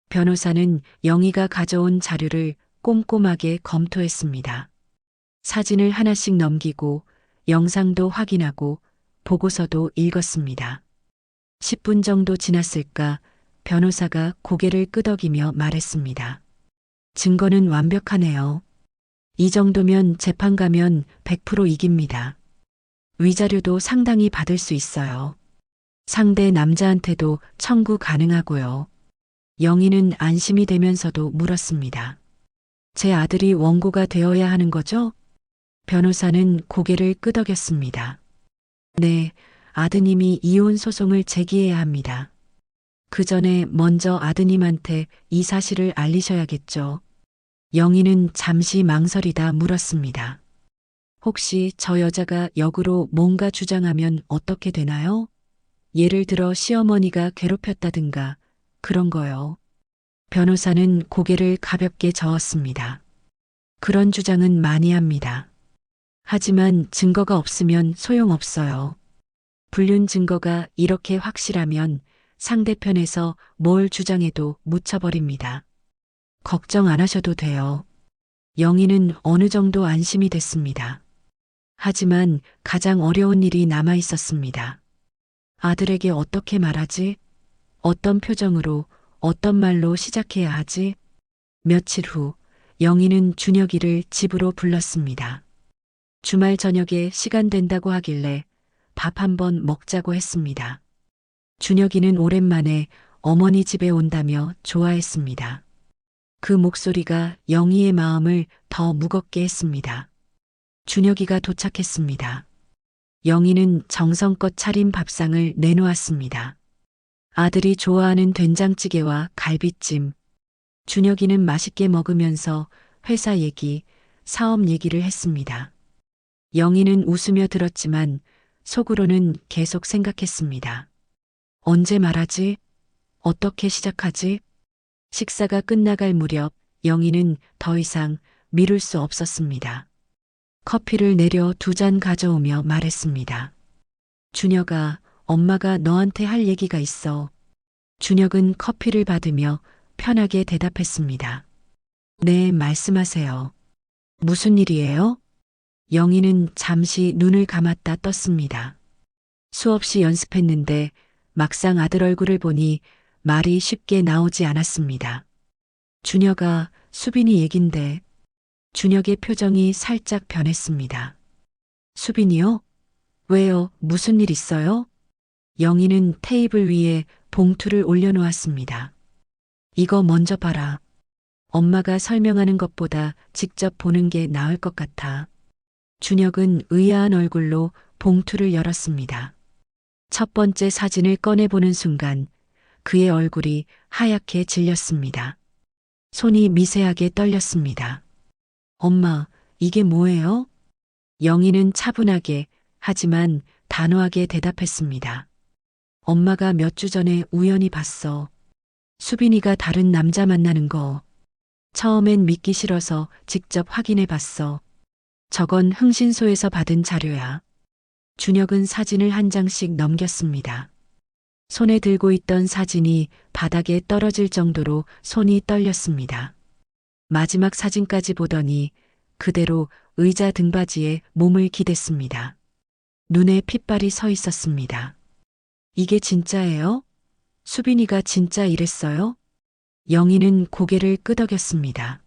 변호사는 영희가 가져온 자료를 꼼꼼하게 검토했습니다. 사진을 하나씩 넘기고 영상도 확인하고 보고서도 읽었습니다. 10분 정도 지났을까 변호사가 고개를 끄덕이며 말했습니다. 증거는 완벽하네요. 이 정도면 재판 가면 100% 이깁니다. 위자료도 상당히 받을 수 있어요. 상대 남자한테도 청구 가능하고요. 영희는 안심이 되면서도 물었습니다. 제 아들이 원고가 되어야 하는 거죠? 변호사는 고개를 끄덕였습니다. 네, 아드님이 이혼 소송을 제기해야 합니다. 그 전에 먼저 아드님한테 이 사실을 알리셔야겠죠. 영희는 잠시 망설이다 물었습니다. 혹시 저 여자가 역으로 뭔가 주장하면 어떻게 되나요? 예를 들어 시어머니가 괴롭혔다든가 그런 거요. 변호사는 고개를 가볍게 저었습니다. 그런 주장은 많이 합니다. 하지만 증거가 없으면 소용없어요. 불륜 증거가 이렇게 확실하면 상대편에서 뭘 주장해도 묻혀버립니다. 걱정 안 하셔도 돼요. 영희는 어느 정도 안심이 됐습니다. 하지만 가장 어려운 일이 남아 있었습니다. 아들에게 어떻게 말하지? 어떤 표정으로, 어떤 말로 시작해야 하지? 며칠 후 영희는 준혁이를 집으로 불렀습니다. 주말 저녁에 시간 된다고 하길래 밥 한번 먹자고 했습니다. 준혁이는 오랜만에 어머니 집에 온다며 좋아했습니다. 그 목소리가 영희의 마음을 더 무겁게 했습니다. 준혁이가 도착했습니다. 영희는 정성껏 차린 밥상을 내놓았습니다. 아들이 좋아하는 된장찌개와 갈비찜. 준혁이는 맛있게 먹으면서 회사 얘기, 사업 얘기를 했습니다. 영희는 웃으며 들었지만 속으로는 계속 생각했습니다. 언제 말하지? 어떻게 시작하지? 식사가 끝나갈 무렵 영희는 더 이상 미룰 수 없었습니다. 커피를 내려 2잔 가져오며 말했습니다. 준혁아, 엄마가 너한테 할 얘기가 있어. 준혁은 커피를 받으며 편하게 대답했습니다. 네, 말씀하세요. 무슨 일이에요? 영희는 잠시 눈을 감았다 떴습니다. 수없이 연습했는데 막상 아들 얼굴을 보니 말이 쉽게 나오지 않았습니다. 준혁아, 수빈이 얘긴데. 준혁의 표정이 살짝 변했습니다. 수빈이요? 왜요? 무슨 일 있어요? 영희는 테이블 위에 봉투를 올려놓았습니다. 이거 먼저 봐라. 엄마가 설명하는 것보다 직접 보는 게 나을 것 같아. 준혁은 의아한 얼굴로 봉투를 열었습니다. 첫 번째 사진을 꺼내보는 순간 그의 얼굴이 하얗게 질렸습니다. 손이 미세하게 떨렸습니다. 엄마, 이게 뭐예요? 영희는 차분하게 하지만 단호하게 대답했습니다. 엄마가 몇 주 전에 우연히 봤어. 수빈이가 다른 남자 만나는 거. 처음엔 믿기 싫어서 직접 확인해 봤어. 저건 흥신소에서 받은 자료야. 준혁은 사진을 한 장씩 넘겼습니다. 손에 들고 있던 사진이 바닥에 떨어질 정도로 손이 떨렸습니다. 마지막 사진까지 보더니 그대로 의자 등받이에 몸을 기댔습니다. 눈에 핏발이 서 있었습니다. 이게 진짜예요? 수빈이가 진짜 이랬어요? 영희는 고개를 끄덕였습니다.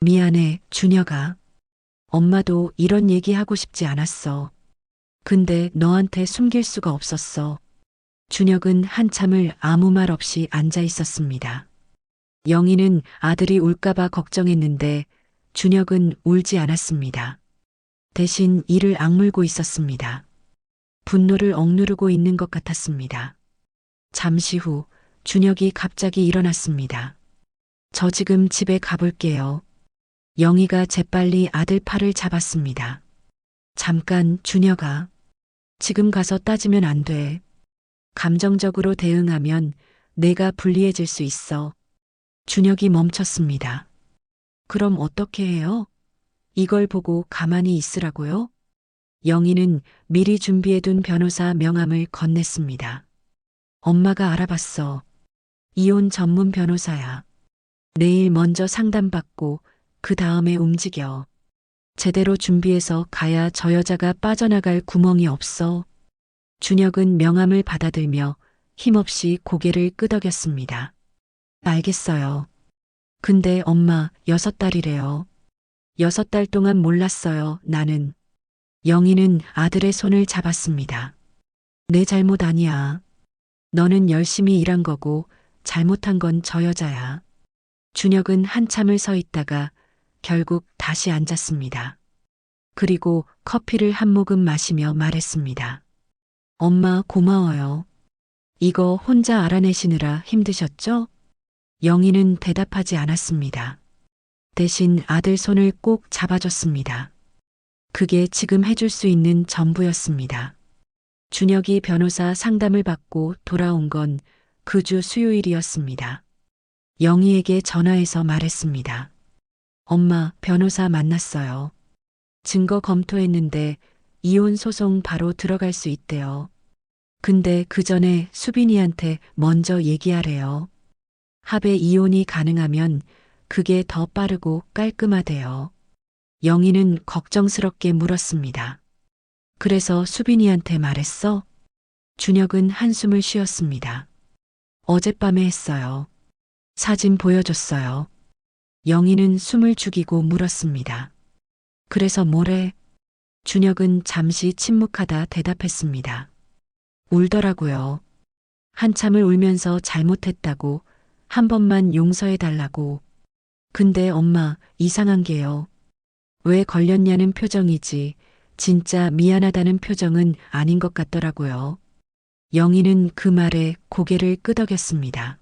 미안해, 준혁아. 엄마도 이런 얘기 하고 싶지 않았어. 근데 너한테 숨길 수가 없었어. 준혁은 한참을 아무 말 없이 앉아 있었습니다. 영희는 아들이 울까봐 걱정했는데 준혁은 울지 않았습니다. 대신 이를 악물고 있었습니다. 분노를 억누르고 있는 것 같았습니다. 잠시 후 준혁이 갑자기 일어났습니다. 저 지금 집에 가볼게요. 영희가 재빨리 아들 팔을 잡았습니다. 잠깐, 준혁아. 지금 가서 따지면 안 돼. 감정적으로 대응하면 내가 불리해질 수 있어. 준혁이 멈췄습니다. 그럼 어떻게 해요? 이걸 보고 가만히 있으라고요? 영희는 미리 준비해둔 변호사 명함을 건넸습니다. 엄마가 알아봤어. 이혼 전문 변호사야. 내일 먼저 상담받고 그 다음에 움직여. 제대로 준비해서 가야 저 여자가 빠져나갈 구멍이 없어. 준혁은 명함을 받아들며 힘없이 고개를 끄덕였습니다. 알겠어요. 근데 엄마 6달이래요. 6달 동안 몰랐어요, 나는. 영희는 아들의 손을 잡았습니다. 내 잘못 아니야. 너는 열심히 일한 거고 잘못한 건 저 여자야. 준혁은 한참을 서 있다가 결국 다시 앉았습니다. 그리고 커피를 한 모금 마시며 말했습니다. 엄마 고마워요. 이거 혼자 알아내시느라 힘드셨죠? 영희는 대답하지 않았습니다. 대신 아들 손을 꼭 잡아줬습니다. 그게 지금 해줄 수 있는 전부였습니다. 준혁이 변호사 상담을 받고 돌아온 건 그 주 수요일이었습니다. 영희에게 전화해서 말했습니다. 엄마, 변호사 만났어요. 증거 검토했는데 이혼 소송 바로 들어갈 수 있대요. 근데 그 전에 수빈이한테 먼저 얘기하래요. 합의 이혼이 가능하면 그게 더 빠르고 깔끔하대요. 영희는 걱정스럽게 물었습니다. 그래서 수빈이한테 말했어? 준혁은 한숨을 쉬었습니다. 어젯밤에 했어요. 사진 보여줬어요. 영희는 숨을 죽이고 물었습니다. 그래서 뭐래? 준혁은 잠시 침묵하다 대답했습니다. 울더라고요. 한참을 울면서 잘못했다고, 한 번만 용서해달라고. 근데 엄마, 이상한 게요. 왜 걸렸냐는 표정이지, 진짜 미안하다는 표정은 아닌 것 같더라고요. 영희는 그 말에 고개를 끄덕였습니다.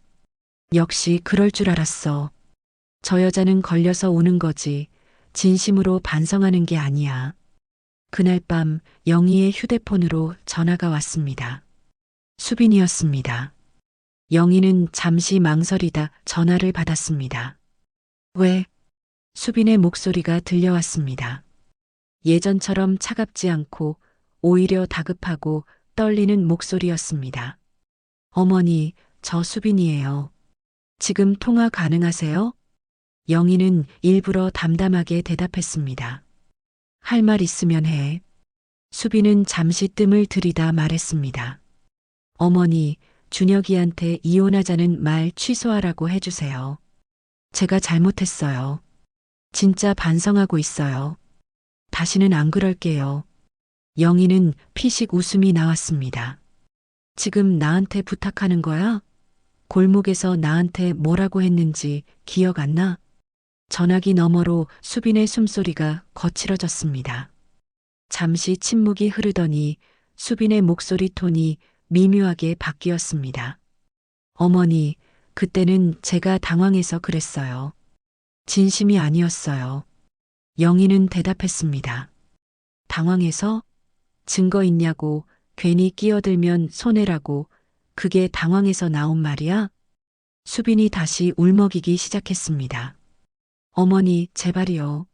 역시 그럴 줄 알았어. 저 여자는 걸려서 우는 거지, 진심으로 반성하는 게 아니야. 그날 밤 영희의 휴대폰으로 전화가 왔습니다. 수빈이었습니다. 영희는 잠시 망설이다 전화를 받았습니다. 왜? 수빈의 목소리가 들려왔습니다. 예전처럼 차갑지 않고 오히려 다급하고 떨리는 목소리였습니다. 어머니, 저 수빈이에요. 지금 통화 가능하세요? 영희는 일부러 담담하게 대답했습니다. 할 말 있으면 해. 수빈은 잠시 뜸을 들이다 말했습니다. 어머니, 준혁이한테 이혼하자는 말 취소하라고 해주세요. 제가 잘못했어요. 진짜 반성하고 있어요. 다시는 안 그럴게요. 영희는 피식 웃음이 나왔습니다. 지금 나한테 부탁하는 거야? 골목에서 나한테 뭐라고 했는지 기억 안 나? 전화기 너머로 수빈의 숨소리가 거칠어졌습니다. 잠시 침묵이 흐르더니 수빈의 목소리 톤이 미묘하게 바뀌었습니다. 어머니, 그때는 제가 당황해서 그랬어요. 진심이 아니었어요. 영희는 대답했습니다. 당황해서? 증거 있냐고, 괜히 끼어들면 손해라고, 그게 당황해서 나온 말이야? 수빈이 다시 울먹이기 시작했습니다. 어머니, 제발이요.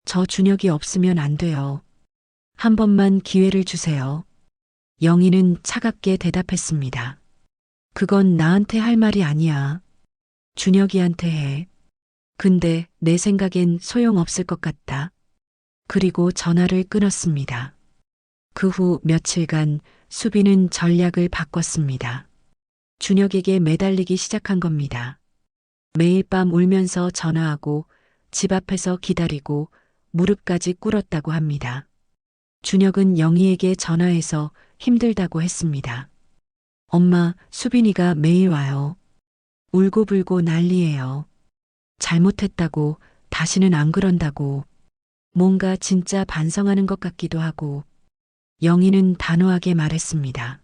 저 준혁이 없으면 안 돼요. 한 번만 기회를 주세요. 영희는 차갑게 대답했습니다. 그건 나한테 할 말이 아니야. 준혁이한테 해. 근데 내 생각엔 소용없을 것 같다. 그리고 전화를 끊었습니다. 그 후 며칠간 수빈은 전략을 바꿨습니다. 준혁에게 매달리기 시작한 겁니다. 매일 밤 울면서 전화하고 집 앞에서 기다리고 무릎까지 꿇었다고 합니다. 준혁은 영희에게 전화해서 힘들다고 했습니다. 엄마, 수빈이가 매일 와요. 울고불고 난리예요. 잘못했다고, 다시는 안 그런다고, 뭔가 진짜 반성하는 것 같기도 하고. 영희는 단호하게 말했습니다.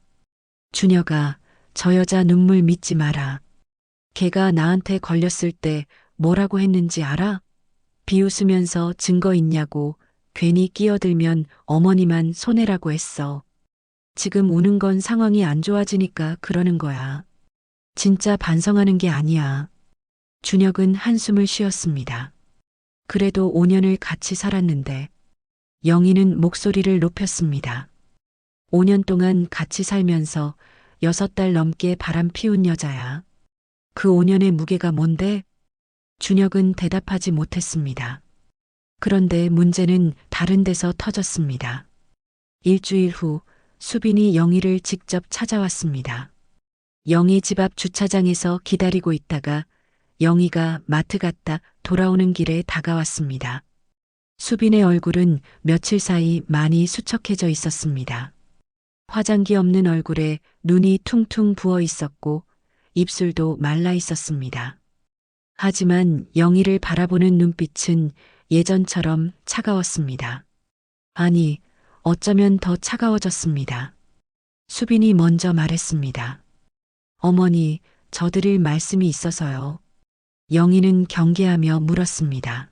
준혁아, 저 여자 눈물 믿지 마라. 걔가 나한테 걸렸을 때 뭐라고 했는지 알아? 비웃으면서 증거 있냐고, 괜히 끼어들면 어머니만 손해라고 했어. 지금 우는 건 상황이 안 좋아지니까 그러는 거야. 진짜 반성하는 게 아니야. 준혁은 한숨을 쉬었습니다. 그래도 5년을 같이 살았는데. 영희는 목소리를 높였습니다. 5년 동안 같이 살면서 6달 넘게 바람 피운 여자야. 그 5년의 무게가 뭔데? 준혁은 대답하지 못했습니다. 그런데 문제는 다른 데서 터졌습니다. 일주일 후 수빈이 영희를 직접 찾아왔습니다. 영희 집 앞 주차장에서 기다리고 있다가 영희가 마트 갔다 돌아오는 길에 다가왔습니다. 수빈의 얼굴은 며칠 사이 많이 수척해져 있었습니다. 화장기 없는 얼굴에 눈이 퉁퉁 부어 있었고 입술도 말라 있었습니다. 하지만 영희를 바라보는 눈빛은 예전처럼 차가웠습니다. 아니, 어쩌면 더 차가워졌습니다. 수빈이 먼저 말했습니다. 어머니, 저 드릴 말씀이 있어서요. 영희는 경계하며 물었습니다.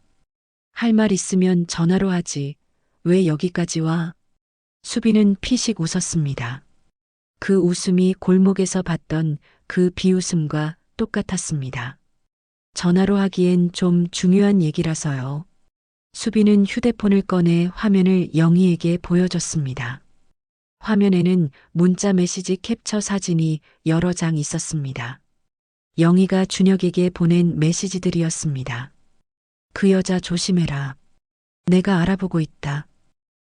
할 말 있으면 전화로 하지. 왜 여기까지 와? 수빈은 피식 웃었습니다. 그 웃음이 골목에서 봤던 그 비웃음과 똑같았습니다. 전화로 하기엔 좀 중요한 얘기라서요. 수빈은 휴대폰을 꺼내 화면을 영희에게 보여줬습니다. 화면에는 문자 메시지 캡처 사진이 여러 장 있었습니다. 영희가 준혁에게 보낸 메시지들이었습니다. 그 여자 조심해라. 내가 알아보고 있다.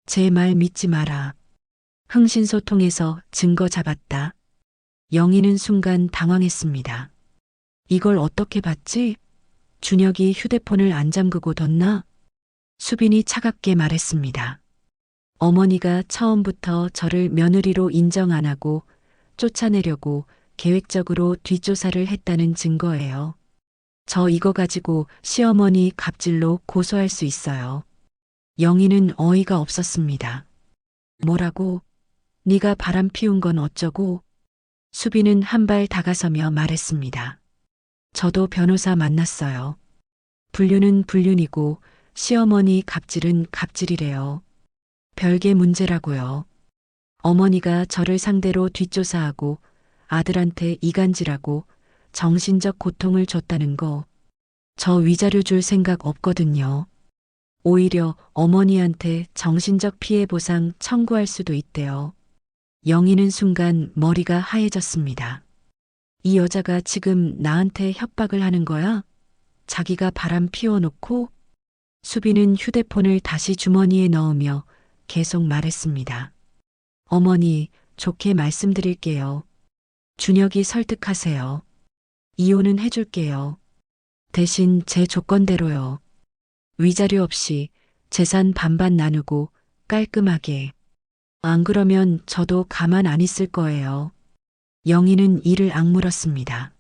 제 말 믿지 마라. 흥신소통해서 증거 잡았다. 영희는 순간 당황했습니다. 이걸 어떻게 봤지? 준혁이 휴대폰을 안 잠그고 뒀나? 수빈이 차갑게 말했습니다. 어머니가 처음부터 저를 며느리로 인정 안 하고 쫓아내려고 계획적으로 뒷조사를 했다는 증거예요. 저 이거 가지고 시어머니 갑질로 고소할 수 있어요. 영희는 어이가 없었습니다. 뭐라고? 네가 바람 피운 건 어쩌고? 수빈은 한 발 다가서며 말했습니다. 저도 변호사 만났어요. 불륜은 불륜이고 시어머니 갑질은 갑질이래요. 별개 문제라고요. 어머니가 저를 상대로 뒷조사하고 아들한테 이간질하고 정신적 고통을 줬다는 거, 저 위자료 줄 생각 없거든요. 오히려 어머니한테 정신적 피해 보상 청구할 수도 있대요. 영희는 순간 머리가 하얘졌습니다. 이 여자가 지금 나한테 협박을 하는 거야? 자기가 바람 피워놓고? 수빈은 휴대폰을 다시 주머니에 넣으며 계속 말했습니다. 어머니, 좋게 말씀드릴게요. 준혁이 설득하세요. 이혼은 해줄게요. 대신 제 조건대로요. 위자료 없이 재산 반반 나누고 깔끔하게. 안 그러면 저도 가만 안 있을 거예요. 영희는 이를 악물었습니다.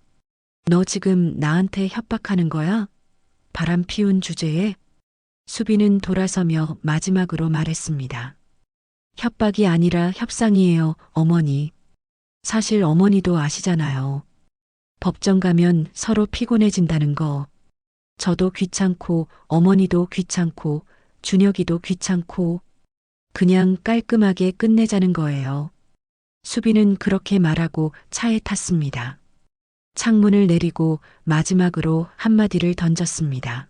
너 지금 나한테 협박하는 거야? 바람 피운 주제에? 수빈은 돌아서며 마지막으로 말했습니다. 협박이 아니라 협상이에요, 어머니. 사실 어머니도 아시잖아요. 법정 가면 서로 피곤해진다는 거. 저도 귀찮고 어머니도 귀찮고 준혁이도 귀찮고 그냥 깔끔하게 끝내자는 거예요. 수빈은 그렇게 말하고 차에 탔습니다. 창문을 내리고 마지막으로 한마디를 던졌습니다.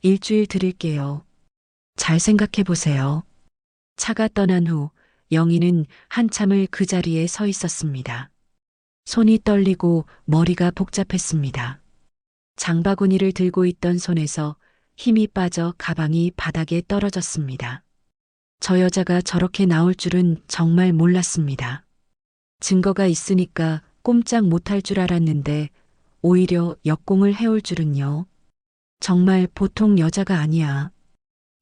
일주일 드릴게요. 잘 생각해 보세요. 차가 떠난 후 영희는 한참을 그 자리에 서 있었습니다. 손이 떨리고 머리가 복잡했습니다. 장바구니를 들고 있던 손에서 힘이 빠져 가방이 바닥에 떨어졌습니다. 저 여자가 저렇게 나올 줄은 정말 몰랐습니다. 증거가 있으니까 꼼짝 못할 줄 알았는데 오히려 역공을 해올 줄은요. 정말 보통 여자가 아니야.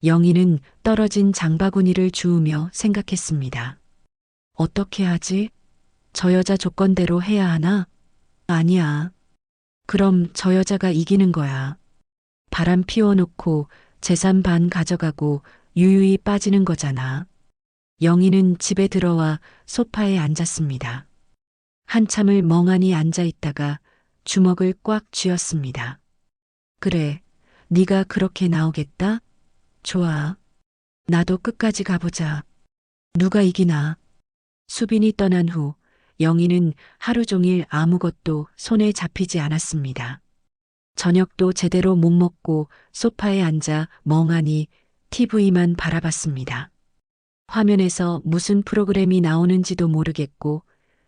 영희는 떨어진 장바구니를 주우며 생각했습니다. 어떻게 하지? 저 여자 조건대로 해야 하나? 아니야. 그럼 저 여자가 이기는 거야. 바람 피워놓고 재산 반 가져가고 유유히 빠지는 거잖아. 영희는 집에 들어와 소파에 앉았습니다. 한참을 멍하니 앉아 있다가 주먹을 꽉 쥐었습니다. 그래, 네가 그렇게 나오겠다? 좋아. 나도 끝까지 가보자. 누가 이기나? 수빈이 떠난 후 영희는 하루 종일 아무것도 손에 잡히지 않았습니다. 저녁도 제대로 못 먹고 소파에 앉아 멍하니 TV만 바라봤습니다. 화면에서 무슨 프로그램이 나오는지도 모르겠고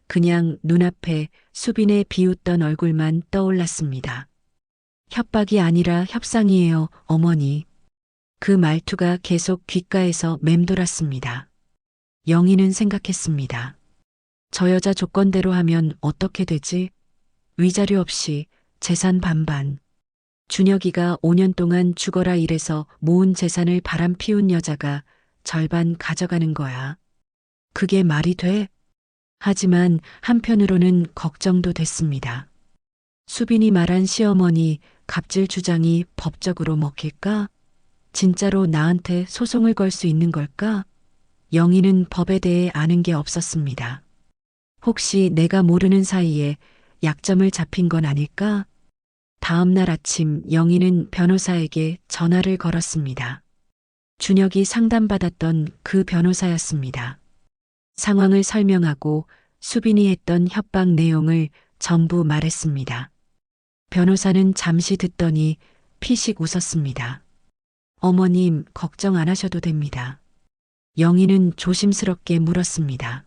그냥 눈앞에 수빈의 비웃던 얼굴만 떠올랐습니다. 협박이 아니라 협상이에요, 어머니. 그 말투가 계속 귓가에서 맴돌았습니다. 영희는 생각했습니다. 저 여자 조건대로 하면 어떻게 되지? 위자료 없이 재산 반반. 준혁이가 5년 동안 죽어라 일해서 모은 재산을 바람 피운 여자가 절반 가져가는 거야. 그게 말이 돼? 하지만 한편으로는 걱정도 됐습니다. 수빈이 말한 시어머니 갑질 주장이 법적으로 먹힐까? 진짜로 나한테 소송을 걸 수 있는 걸까? 영희는 법에 대해 아는 게 없었습니다. 혹시 내가 모르는 사이에 약점을 잡힌 건 아닐까? 다음 날 아침 영희는 변호사에게 전화를 걸었습니다. 준혁이 상담받았던 그 변호사였습니다. 상황을 설명하고 수빈이 했던 협박 내용을 전부 말했습니다. 변호사는 잠시 듣더니 피식 웃었습니다. 어머님, 걱정 안 하셔도 됩니다. 영희는 조심스럽게 물었습니다.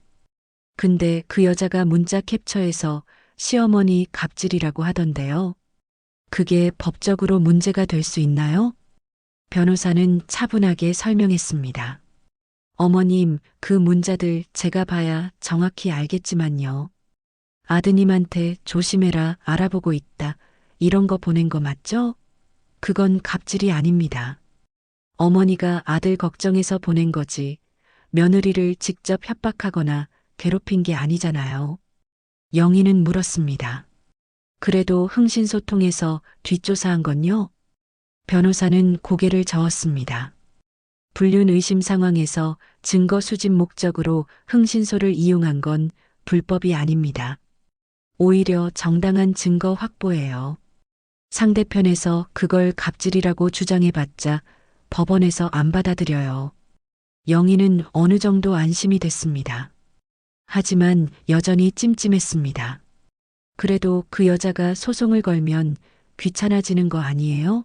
근데 그 여자가 문자 캡처해서 시어머니 갑질이라고 하던데요. 그게 법적으로 문제가 될 수 있나요? 변호사는 차분하게 설명했습니다. 어머님, 그 문자들 제가 봐야 정확히 알겠지만요. 아드님한테 조심해라, 알아보고 있다, 이런 거 보낸 거 맞죠? 그건 갑질이 아닙니다. 어머니가 아들 걱정해서 보낸 거지, 며느리를 직접 협박하거나 괴롭힌 게 아니잖아요. 영희는 물었습니다. 그래도 흥신소통해서 뒷조사한 건요? 변호사는 고개를 저었습니다. 불륜 의심 상황에서 증거 수집 목적으로 흥신소를 이용한 건 불법이 아닙니다. 오히려 정당한 증거 확보예요. 상대편에서 그걸 갑질이라고 주장해봤자 법원에서 안 받아들여요. 영희는 어느 정도 안심이 됐습니다. 하지만 여전히 찜찜했습니다. 그래도 그 여자가 소송을 걸면 귀찮아지는 거 아니에요?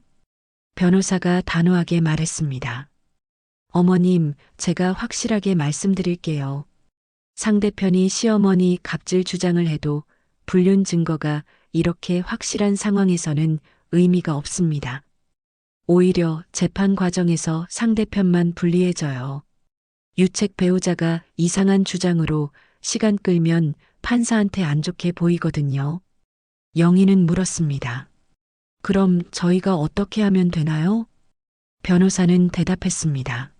변호사가 단호하게 말했습니다. 어머님, 제가 확실하게 말씀드릴게요. 상대편이 시어머니 갑질 주장을 해도 불륜 증거가 이렇게 확실한 상황에서는 의미가 없습니다. 오히려 재판 과정에서 상대편만 불리해져요. 유책 배우자가 이상한 주장으로 시간 끌면 판사한테 안 좋게 보이거든요. 영희는 물었습니다. 그럼 저희가 어떻게 하면 되나요? 변호사는 대답했습니다.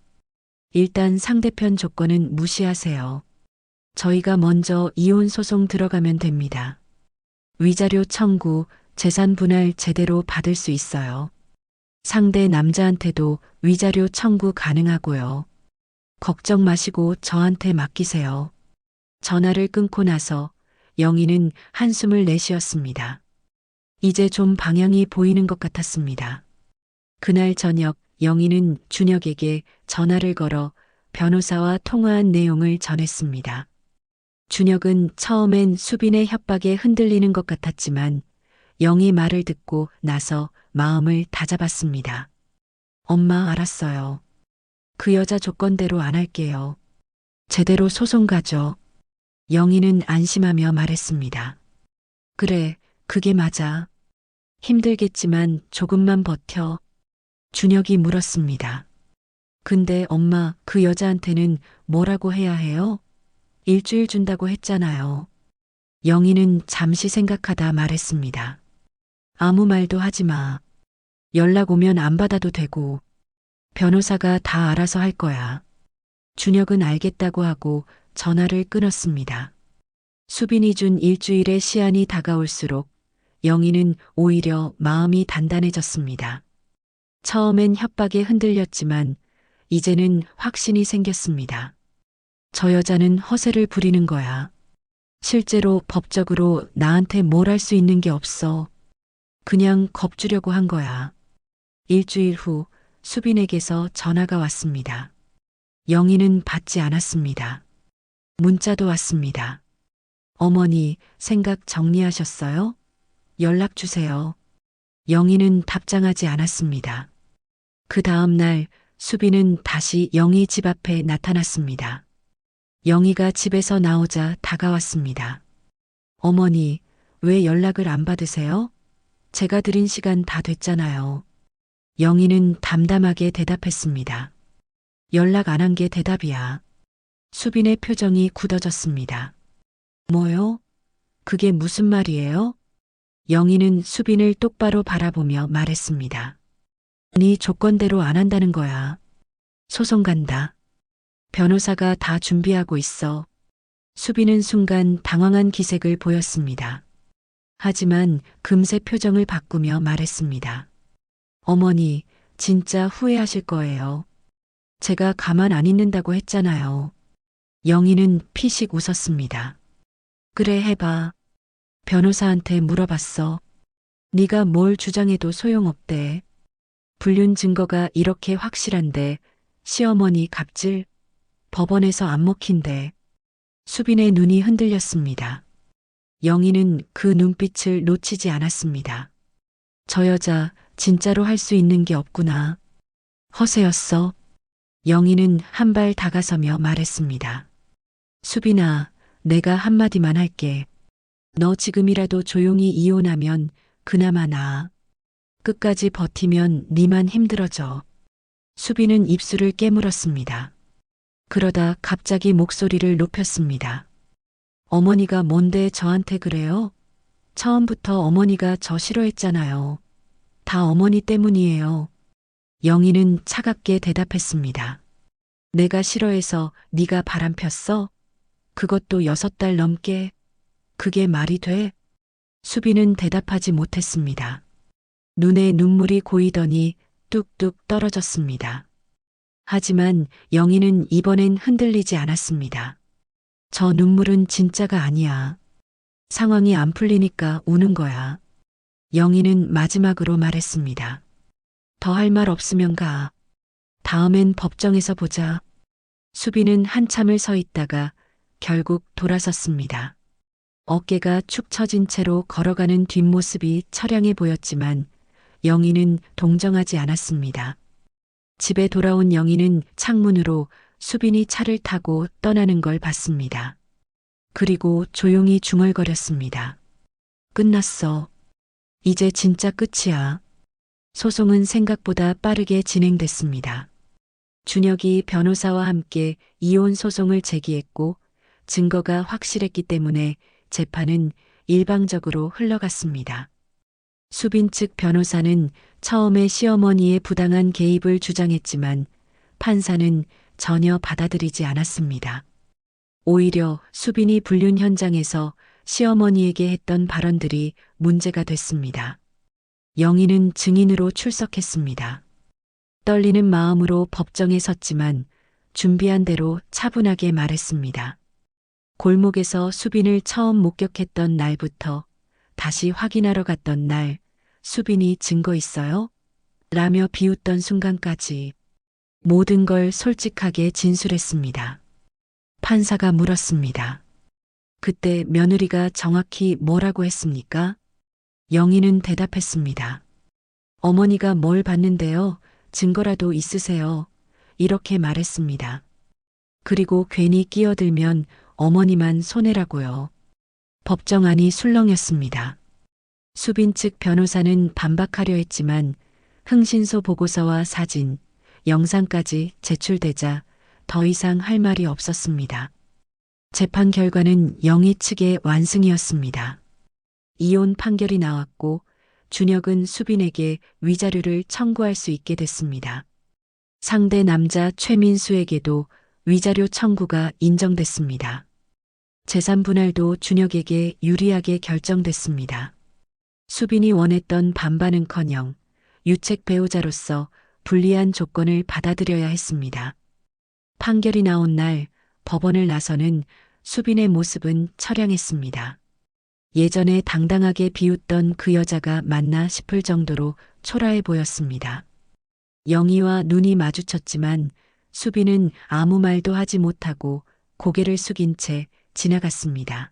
일단 상대편 조건은 무시하세요. 저희가 먼저 이혼 소송 들어가면 됩니다. 위자료 청구, 재산 분할 제대로 받을 수 있어요. 상대 남자한테도 위자료 청구 가능하고요. 걱정 마시고 저한테 맡기세요. 전화를 끊고 나서 영희는 한숨을 내쉬었습니다. 이제 좀 방향이 보이는 것 같았습니다. 그날 저녁 영희는 준혁에게 전화를 걸어 변호사와 통화한 내용을 전했습니다. 준혁은 처음엔 수빈의 협박에 흔들리는 것 같았지만 영희 말을 듣고 나서 마음을 다잡았습니다. 엄마, 알았어요. 그 여자 조건대로 안 할게요. 제대로 소송 가죠. 영희는 안심하며 말했습니다. 그래, 그게 맞아. 힘들겠지만 조금만 버텨. 준혁이 물었습니다. 근데 엄마, 그 여자한테는 뭐라고 해야 해요? 일주일 준다고 했잖아요. 영희는 잠시 생각하다 말했습니다. 아무 말도 하지 마. 연락 오면 안 받아도 되고. 변호사가 다 알아서 할 거야. 준혁은 알겠다고 하고 전화를 끊었습니다. 수빈이 준 일주일의 시한이 다가올수록 영희는 오히려 마음이 단단해졌습니다. 처음엔 협박에 흔들렸지만 이제는 확신이 생겼습니다. 저 여자는 허세를 부리는 거야. 실제로 법적으로 나한테 뭘 할 수 있는 게 없어. 그냥 겁주려고 한 거야. 일주일 후 수빈에게서 전화가 왔습니다. 영희는 받지 않았습니다. 문자도 왔습니다. 어머니, 생각 정리하셨어요? 연락 주세요. 영희는 답장하지 않았습니다. 그 다음 날 수빈은 다시 영희 집 앞에 나타났습니다. 영희가 집에서 나오자 다가왔습니다. 어머니, 왜 연락을 안 받으세요? 제가 드린 시간 다 됐잖아요. 영희는 담담하게 대답했습니다. 연락 안 한 게 대답이야. 수빈의 표정이 굳어졌습니다. 뭐요? 그게 무슨 말이에요? 영희는 수빈을 똑바로 바라보며 말했습니다. 네 조건대로 안 한다는 거야. 소송 간다. 변호사가 다 준비하고 있어. 수빈은 순간 당황한 기색을 보였습니다. 하지만 금세 표정을 바꾸며 말했습니다. 어머니, 진짜 후회하실 거예요. 제가 가만 안 있는다고 했잖아요. 영희는 피식 웃었습니다. 그래, 해봐. 변호사한테 물어봤어. 네가 뭘 주장해도 소용없대. 불륜 증거가 이렇게 확실한데 시어머니 갑질? 법원에서 안 먹힌대. 수빈의 눈이 흔들렸습니다. 영희는 그 눈빛을 놓치지 않았습니다. 저 여자 진짜로 할 수 있는 게 없구나. 허세였어. 영희는 한 발 다가서며 말했습니다. 수빈아, 내가 한마디만 할게. 너 지금이라도 조용히 이혼하면 그나마 나아. 끝까지 버티면 네만 힘들어져. 수빈은 입술을 깨물었습니다. 그러다 갑자기 목소리를 높였습니다. 어머니가 뭔데 저한테 그래요? 처음부터 어머니가 저 싫어했잖아요. 다 어머니 때문이에요. 영희는 차갑게 대답했습니다. 내가 싫어해서 네가 바람 폈어? 그것도 6달 넘게. 그게 말이 돼? 수빈은 대답하지 못했습니다. 눈에 눈물이 고이더니 뚝뚝 떨어졌습니다. 하지만 영희는 이번엔 흔들리지 않았습니다. 저 눈물은 진짜가 아니야. 상황이 안 풀리니까 우는 거야. 영희는 마지막으로 말했습니다. 더 할 말 없으면 가. 다음엔 법정에서 보자. 수빈은 한참을 서 있다가 결국 돌아섰습니다. 어깨가 축 처진 채로 걸어가는 뒷모습이 처량해 보였지만 영희는 동정하지 않았습니다. 집에 돌아온 영희는 창문으로 수빈이 차를 타고 떠나는 걸 봤습니다. 그리고 조용히 중얼거렸습니다. 끝났어. 이제 진짜 끝이야. 소송은 생각보다 빠르게 진행됐습니다. 준혁이 변호사와 함께 이혼 소송을 제기했고 증거가 확실했기 때문에 재판은 일방적으로 흘러갔습니다. 수빈 측 변호사는 처음에 시어머니의 부당한 개입을 주장했지만 판사는 전혀 받아들이지 않았습니다. 오히려 수빈이 불륜 현장에서 시어머니에게 했던 발언들이 문제가 됐습니다. 영희는 증인으로 출석했습니다. 떨리는 마음으로 법정에 섰지만 준비한 대로 차분하게 말했습니다. 골목에서 수빈을 처음 목격했던 날부터 다시 확인하러 갔던 날, 수빈이 증거 있어요? 라며 비웃던 순간까지 모든 걸 솔직하게 진술했습니다. 판사가 물었습니다. 그때 며느리가 정확히 뭐라고 했습니까? 영희는 대답했습니다. 어머니가 뭘 봤는데요? 증거라도 있으세요? 이렇게 말했습니다. 그리고 괜히 끼어들면 어머니만 손해라고요. 법정 안이 술렁였습니다. 수빈 측 변호사는 반박하려 했지만 흥신소 보고서와 사진, 영상까지 제출되자 더 이상 할 말이 없었습니다. 재판 결과는 영희 측의 완승이었습니다. 이혼 판결이 나왔고 준혁은 수빈에게 위자료를 청구할 수 있게 됐습니다. 상대 남자 최민수에게도 위자료 청구가 인정됐습니다. 재산 분할도 준혁에게 유리하게 결정됐습니다. 수빈이 원했던 반반은커녕 유책 배우자로서 불리한 조건을 받아들여야 했습니다. 판결이 나온 날 법원을 나서는 수빈의 모습은 처량했습니다. 예전에 당당하게 비웃던 그 여자가 맞나 싶을 정도로 초라해 보였습니다. 영희와 눈이 마주쳤지만 수빈은 아무 말도 하지 못하고 고개를 숙인 채 지나갔습니다.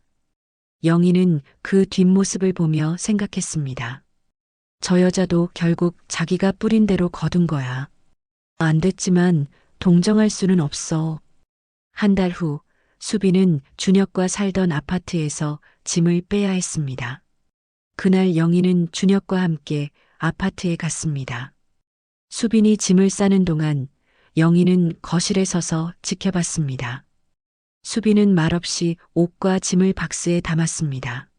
영희는 그 뒷모습을 보며 생각했습니다. 저 여자도 결국 자기가 뿌린 대로 거둔 거야. 안 됐지만 동정할 수는 없어. 한 달 후 수빈은 준혁과 살던 아파트에서 짐을 빼야 했습니다. 그날 영희는 준혁과 함께 아파트에 갔습니다. 수빈이 짐을 싸는 동안 영희는 거실에 서서 지켜봤습니다. 수빈은 말없이 옷과 짐을 박스에 담았습니다.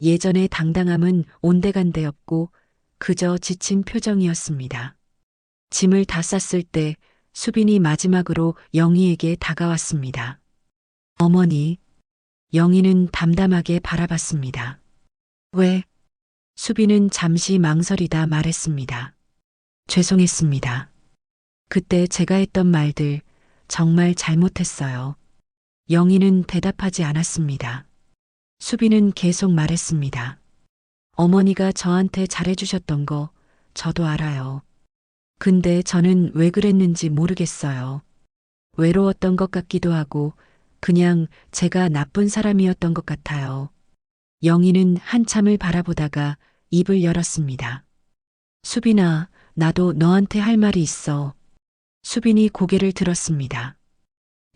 예전의 당당함은 온데간데 없고 그저 지친 표정이었습니다. 짐을 다 쌌을 때 수빈이 마지막으로 영희에게 다가왔습니다. 어머니. 영희는 담담하게 바라봤습니다. 왜? 수빈은 잠시 망설이다 말했습니다. 죄송했습니다. 그때 제가 했던 말들 정말 잘못했어요. 영희는 대답하지 않았습니다. 수빈은 계속 말했습니다. 어머니가 저한테 잘해주셨던 거 저도 알아요. 근데 저는 왜 그랬는지 모르겠어요. 외로웠던 것 같기도 하고 그냥 제가 나쁜 사람이었던 것 같아요. 영희는 한참을 바라보다가 입을 열었습니다. 수빈아, 나도 너한테 할 말이 있어. 수빈이 고개를 들었습니다.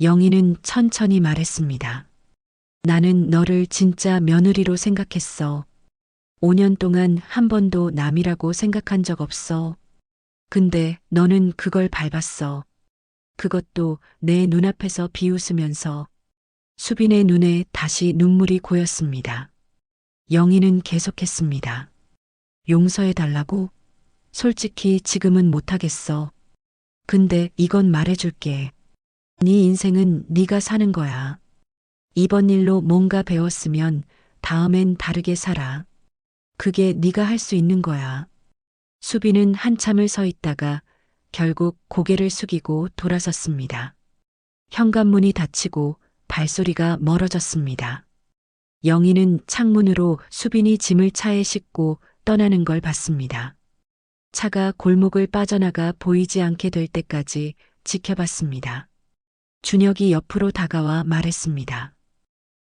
영희는 천천히 말했습니다. 나는 너를 진짜 며느리로 생각했어. 5년 동안 한 번도 남이라고 생각한 적 없어. 근데 너는 그걸 밟았어. 그것도 내 눈앞에서 비웃으면서. 수빈의 눈에 다시 눈물이 고였습니다. 영희는 계속했습니다. 용서해달라고? 솔직히 지금은 못하겠어. 근데 이건 말해줄게. 네 인생은 네가 사는 거야. 이번 일로 뭔가 배웠으면 다음엔 다르게 살아. 그게 네가 할 수 있는 거야. 수빈은 한참을 서 있다가 결국 고개를 숙이고 돌아섰습니다. 현관문이 닫히고 발소리가 멀어졌습니다. 영희는 창문으로 수빈이 짐을 차에 싣고 떠나는 걸 봤습니다. 차가 골목을 빠져나가 보이지 않게 될 때까지 지켜봤습니다. 준혁이 옆으로 다가와 말했습니다.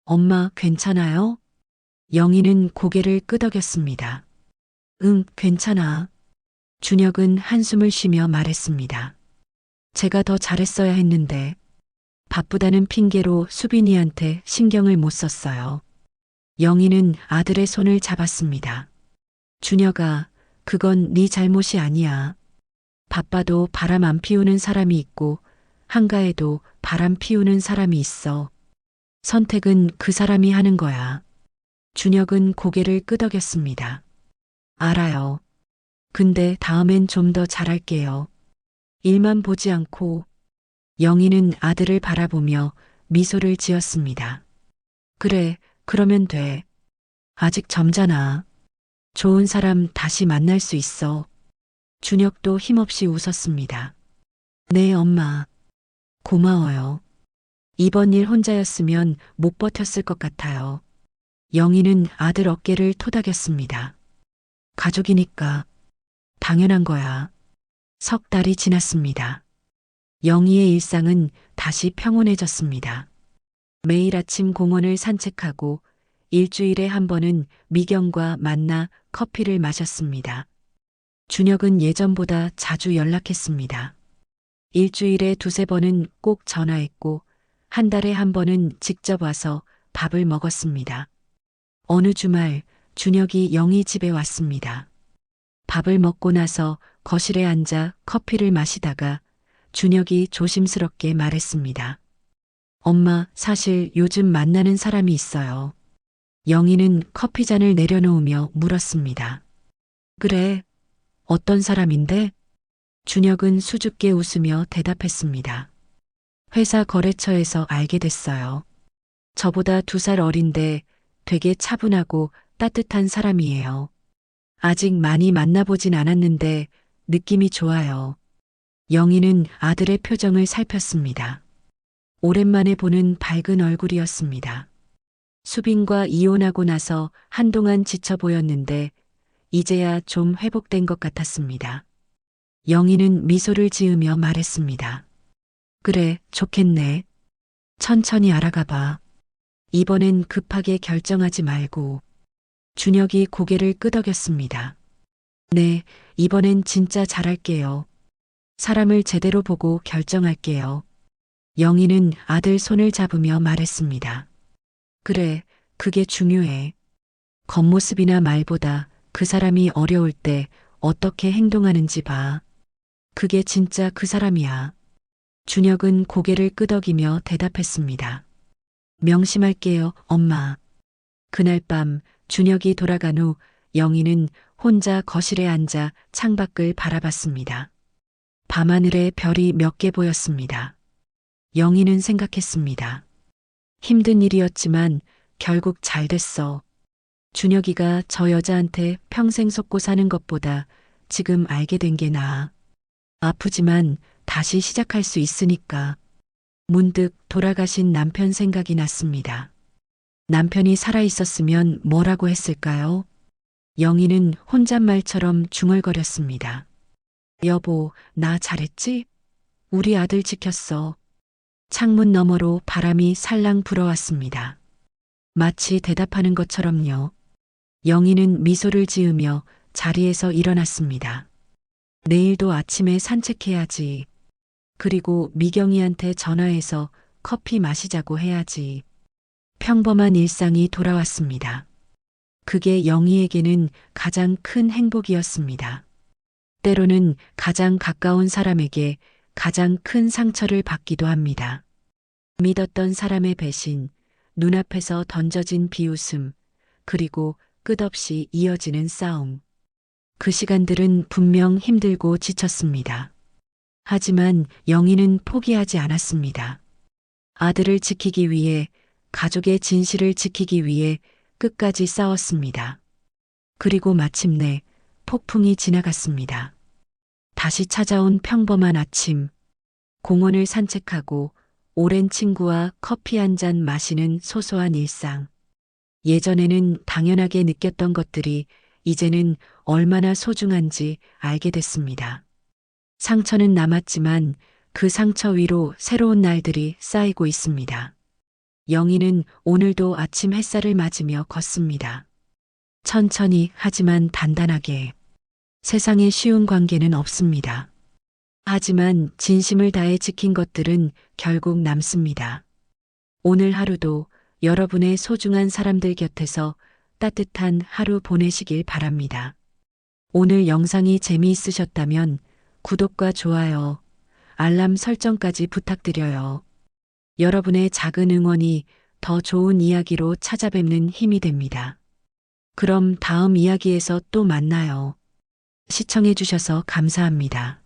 엄마, 괜찮아요? 영희는 고개를 끄덕였습니다. 응, 괜찮아. 준혁은 한숨을 쉬며 말했습니다. 제가 더 잘했어야 했는데 바쁘다는 핑계로 수빈이한테 신경을 못 썼어요. 영희는 아들의 손을 잡았습니다. 준혁아, 그건 네 잘못이 아니야. 바빠도 바람 안 피우는 사람이 있고 한가해도 바람 피우는 사람이 있어. 선택은 그 사람이 하는 거야. 준혁은 고개를 끄덕였습니다. 알아요. 근데 다음엔 좀 더 잘할게요. 일만 보지 않고. 영희는 아들을 바라보며 미소를 지었습니다. 그래, 그러면 돼. 아직 젊잖아. 좋은 사람 다시 만날 수 있어. 준혁도 힘없이 웃었습니다. 네, 엄마. 고마워요. 이번 일 혼자였으면 못 버텼을 것 같아요. 영희는 아들 어깨를 토닥였습니다. 가족이니까 당연한 거야. 석 달이 지났습니다. 영희의 일상은 다시 평온해졌습니다. 매일 아침 공원을 산책하고 일주일에 한 번은 미경과 만나 커피를 마셨습니다. 준혁은 예전보다 자주 연락했습니다. 일주일에 두세 번은 꼭 전화했고 한 달에 한 번은 직접 와서 밥을 먹었습니다. 어느 주말 준혁이 영희 집에 왔습니다. 밥을 먹고 나서 거실에 앉아 커피를 마시다가 준혁이 조심스럽게 말했습니다. 엄마, 사실 요즘 만나는 사람이 있어요. 영희는 커피잔을 내려놓으며 물었습니다. 그래, 어떤 사람인데? 준혁은 수줍게 웃으며 대답했습니다. 회사 거래처에서 알게 됐어요. 저보다 2살 어린데 되게 차분하고 따뜻한 사람이에요. 아직 많이 만나보진 않았는데 느낌이 좋아요. 영희는 아들의 표정을 살폈습니다. 오랜만에 보는 밝은 얼굴이었습니다. 수빈과 이혼하고 나서 한동안 지쳐 보였는데 이제야 좀 회복된 것 같았습니다. 영희는 미소를 지으며 말했습니다. 그래, 좋겠네. 천천히 알아가 봐. 이번엔 급하게 결정하지 말고. 준혁이 고개를 끄덕였습니다. 네, 이번엔 진짜 잘할게요. 사람을 제대로 보고 결정할게요. 영희는 아들 손을 잡으며 말했습니다. 그래, 그게 중요해. 겉모습이나 말보다 그 사람이 어려울 때 어떻게 행동하는지 봐. 그게 진짜 그 사람이야. 준혁은 고개를 끄덕이며 대답했습니다. 명심할게요, 엄마. 그날 밤 준혁이 돌아간 후 영희는 혼자 거실에 앉아 창밖을 바라봤습니다. 밤하늘에 별이 몇 개 보였습니다. 영희는 생각했습니다. 힘든 일이었지만 결국 잘 됐어. 준혁이가 저 여자한테 평생 속고 사는 것보다 지금 알게 된 게 나아. 아프지만 다시 시작할 수 있으니까. 문득 돌아가신 남편 생각이 났습니다. 남편이 살아있었으면 뭐라고 했을까요? 영희는 혼잣말처럼 중얼거렸습니다. 여보, 나 잘했지? 우리 아들 지켰어. 창문 너머로 바람이 살랑 불어왔습니다. 마치 대답하는 것처럼요. 영희는 미소를 지으며 자리에서 일어났습니다. 내일도 아침에 산책해야지. 그리고 미경이한테 전화해서 커피 마시자고 해야지. 평범한 일상이 돌아왔습니다. 그게 영희에게는 가장 큰 행복이었습니다. 때로는 가장 가까운 사람에게 가장 큰 상처를 받기도 합니다. 믿었던 사람의 배신, 눈앞에서 던져진 비웃음, 그리고 끝없이 이어지는 싸움. 그 시간들은 분명 힘들고 지쳤습니다. 하지만 영희는 포기하지 않았습니다. 아들을 지키기 위해, 가족의 진실을 지키기 위해 끝까지 싸웠습니다. 그리고 마침내 폭풍이 지나갔습니다. 다시 찾아온 평범한 아침, 공원을 산책하고 오랜 친구와 커피 한 잔 마시는 소소한 일상. 예전에는 당연하게 느꼈던 것들이 이제는 얼마나 소중한지 알게 됐습니다. 상처는 남았지만 그 상처 위로 새로운 날들이 쌓이고 있습니다. 영희는 오늘도 아침 햇살을 맞으며 걷습니다. 천천히 하지만 단단하게. 세상에 쉬운 관계는 없습니다. 하지만 진심을 다해 지킨 것들은 결국 남습니다. 오늘 하루도 여러분의 소중한 사람들 곁에서 따뜻한 하루 보내시길 바랍니다. 오늘 영상이 재미있으셨다면 구독과 좋아요, 알람 설정까지 부탁드려요. 여러분의 작은 응원이 더 좋은 이야기로 찾아뵙는 힘이 됩니다. 그럼 다음 이야기에서 또 만나요. 시청해주셔서 감사합니다.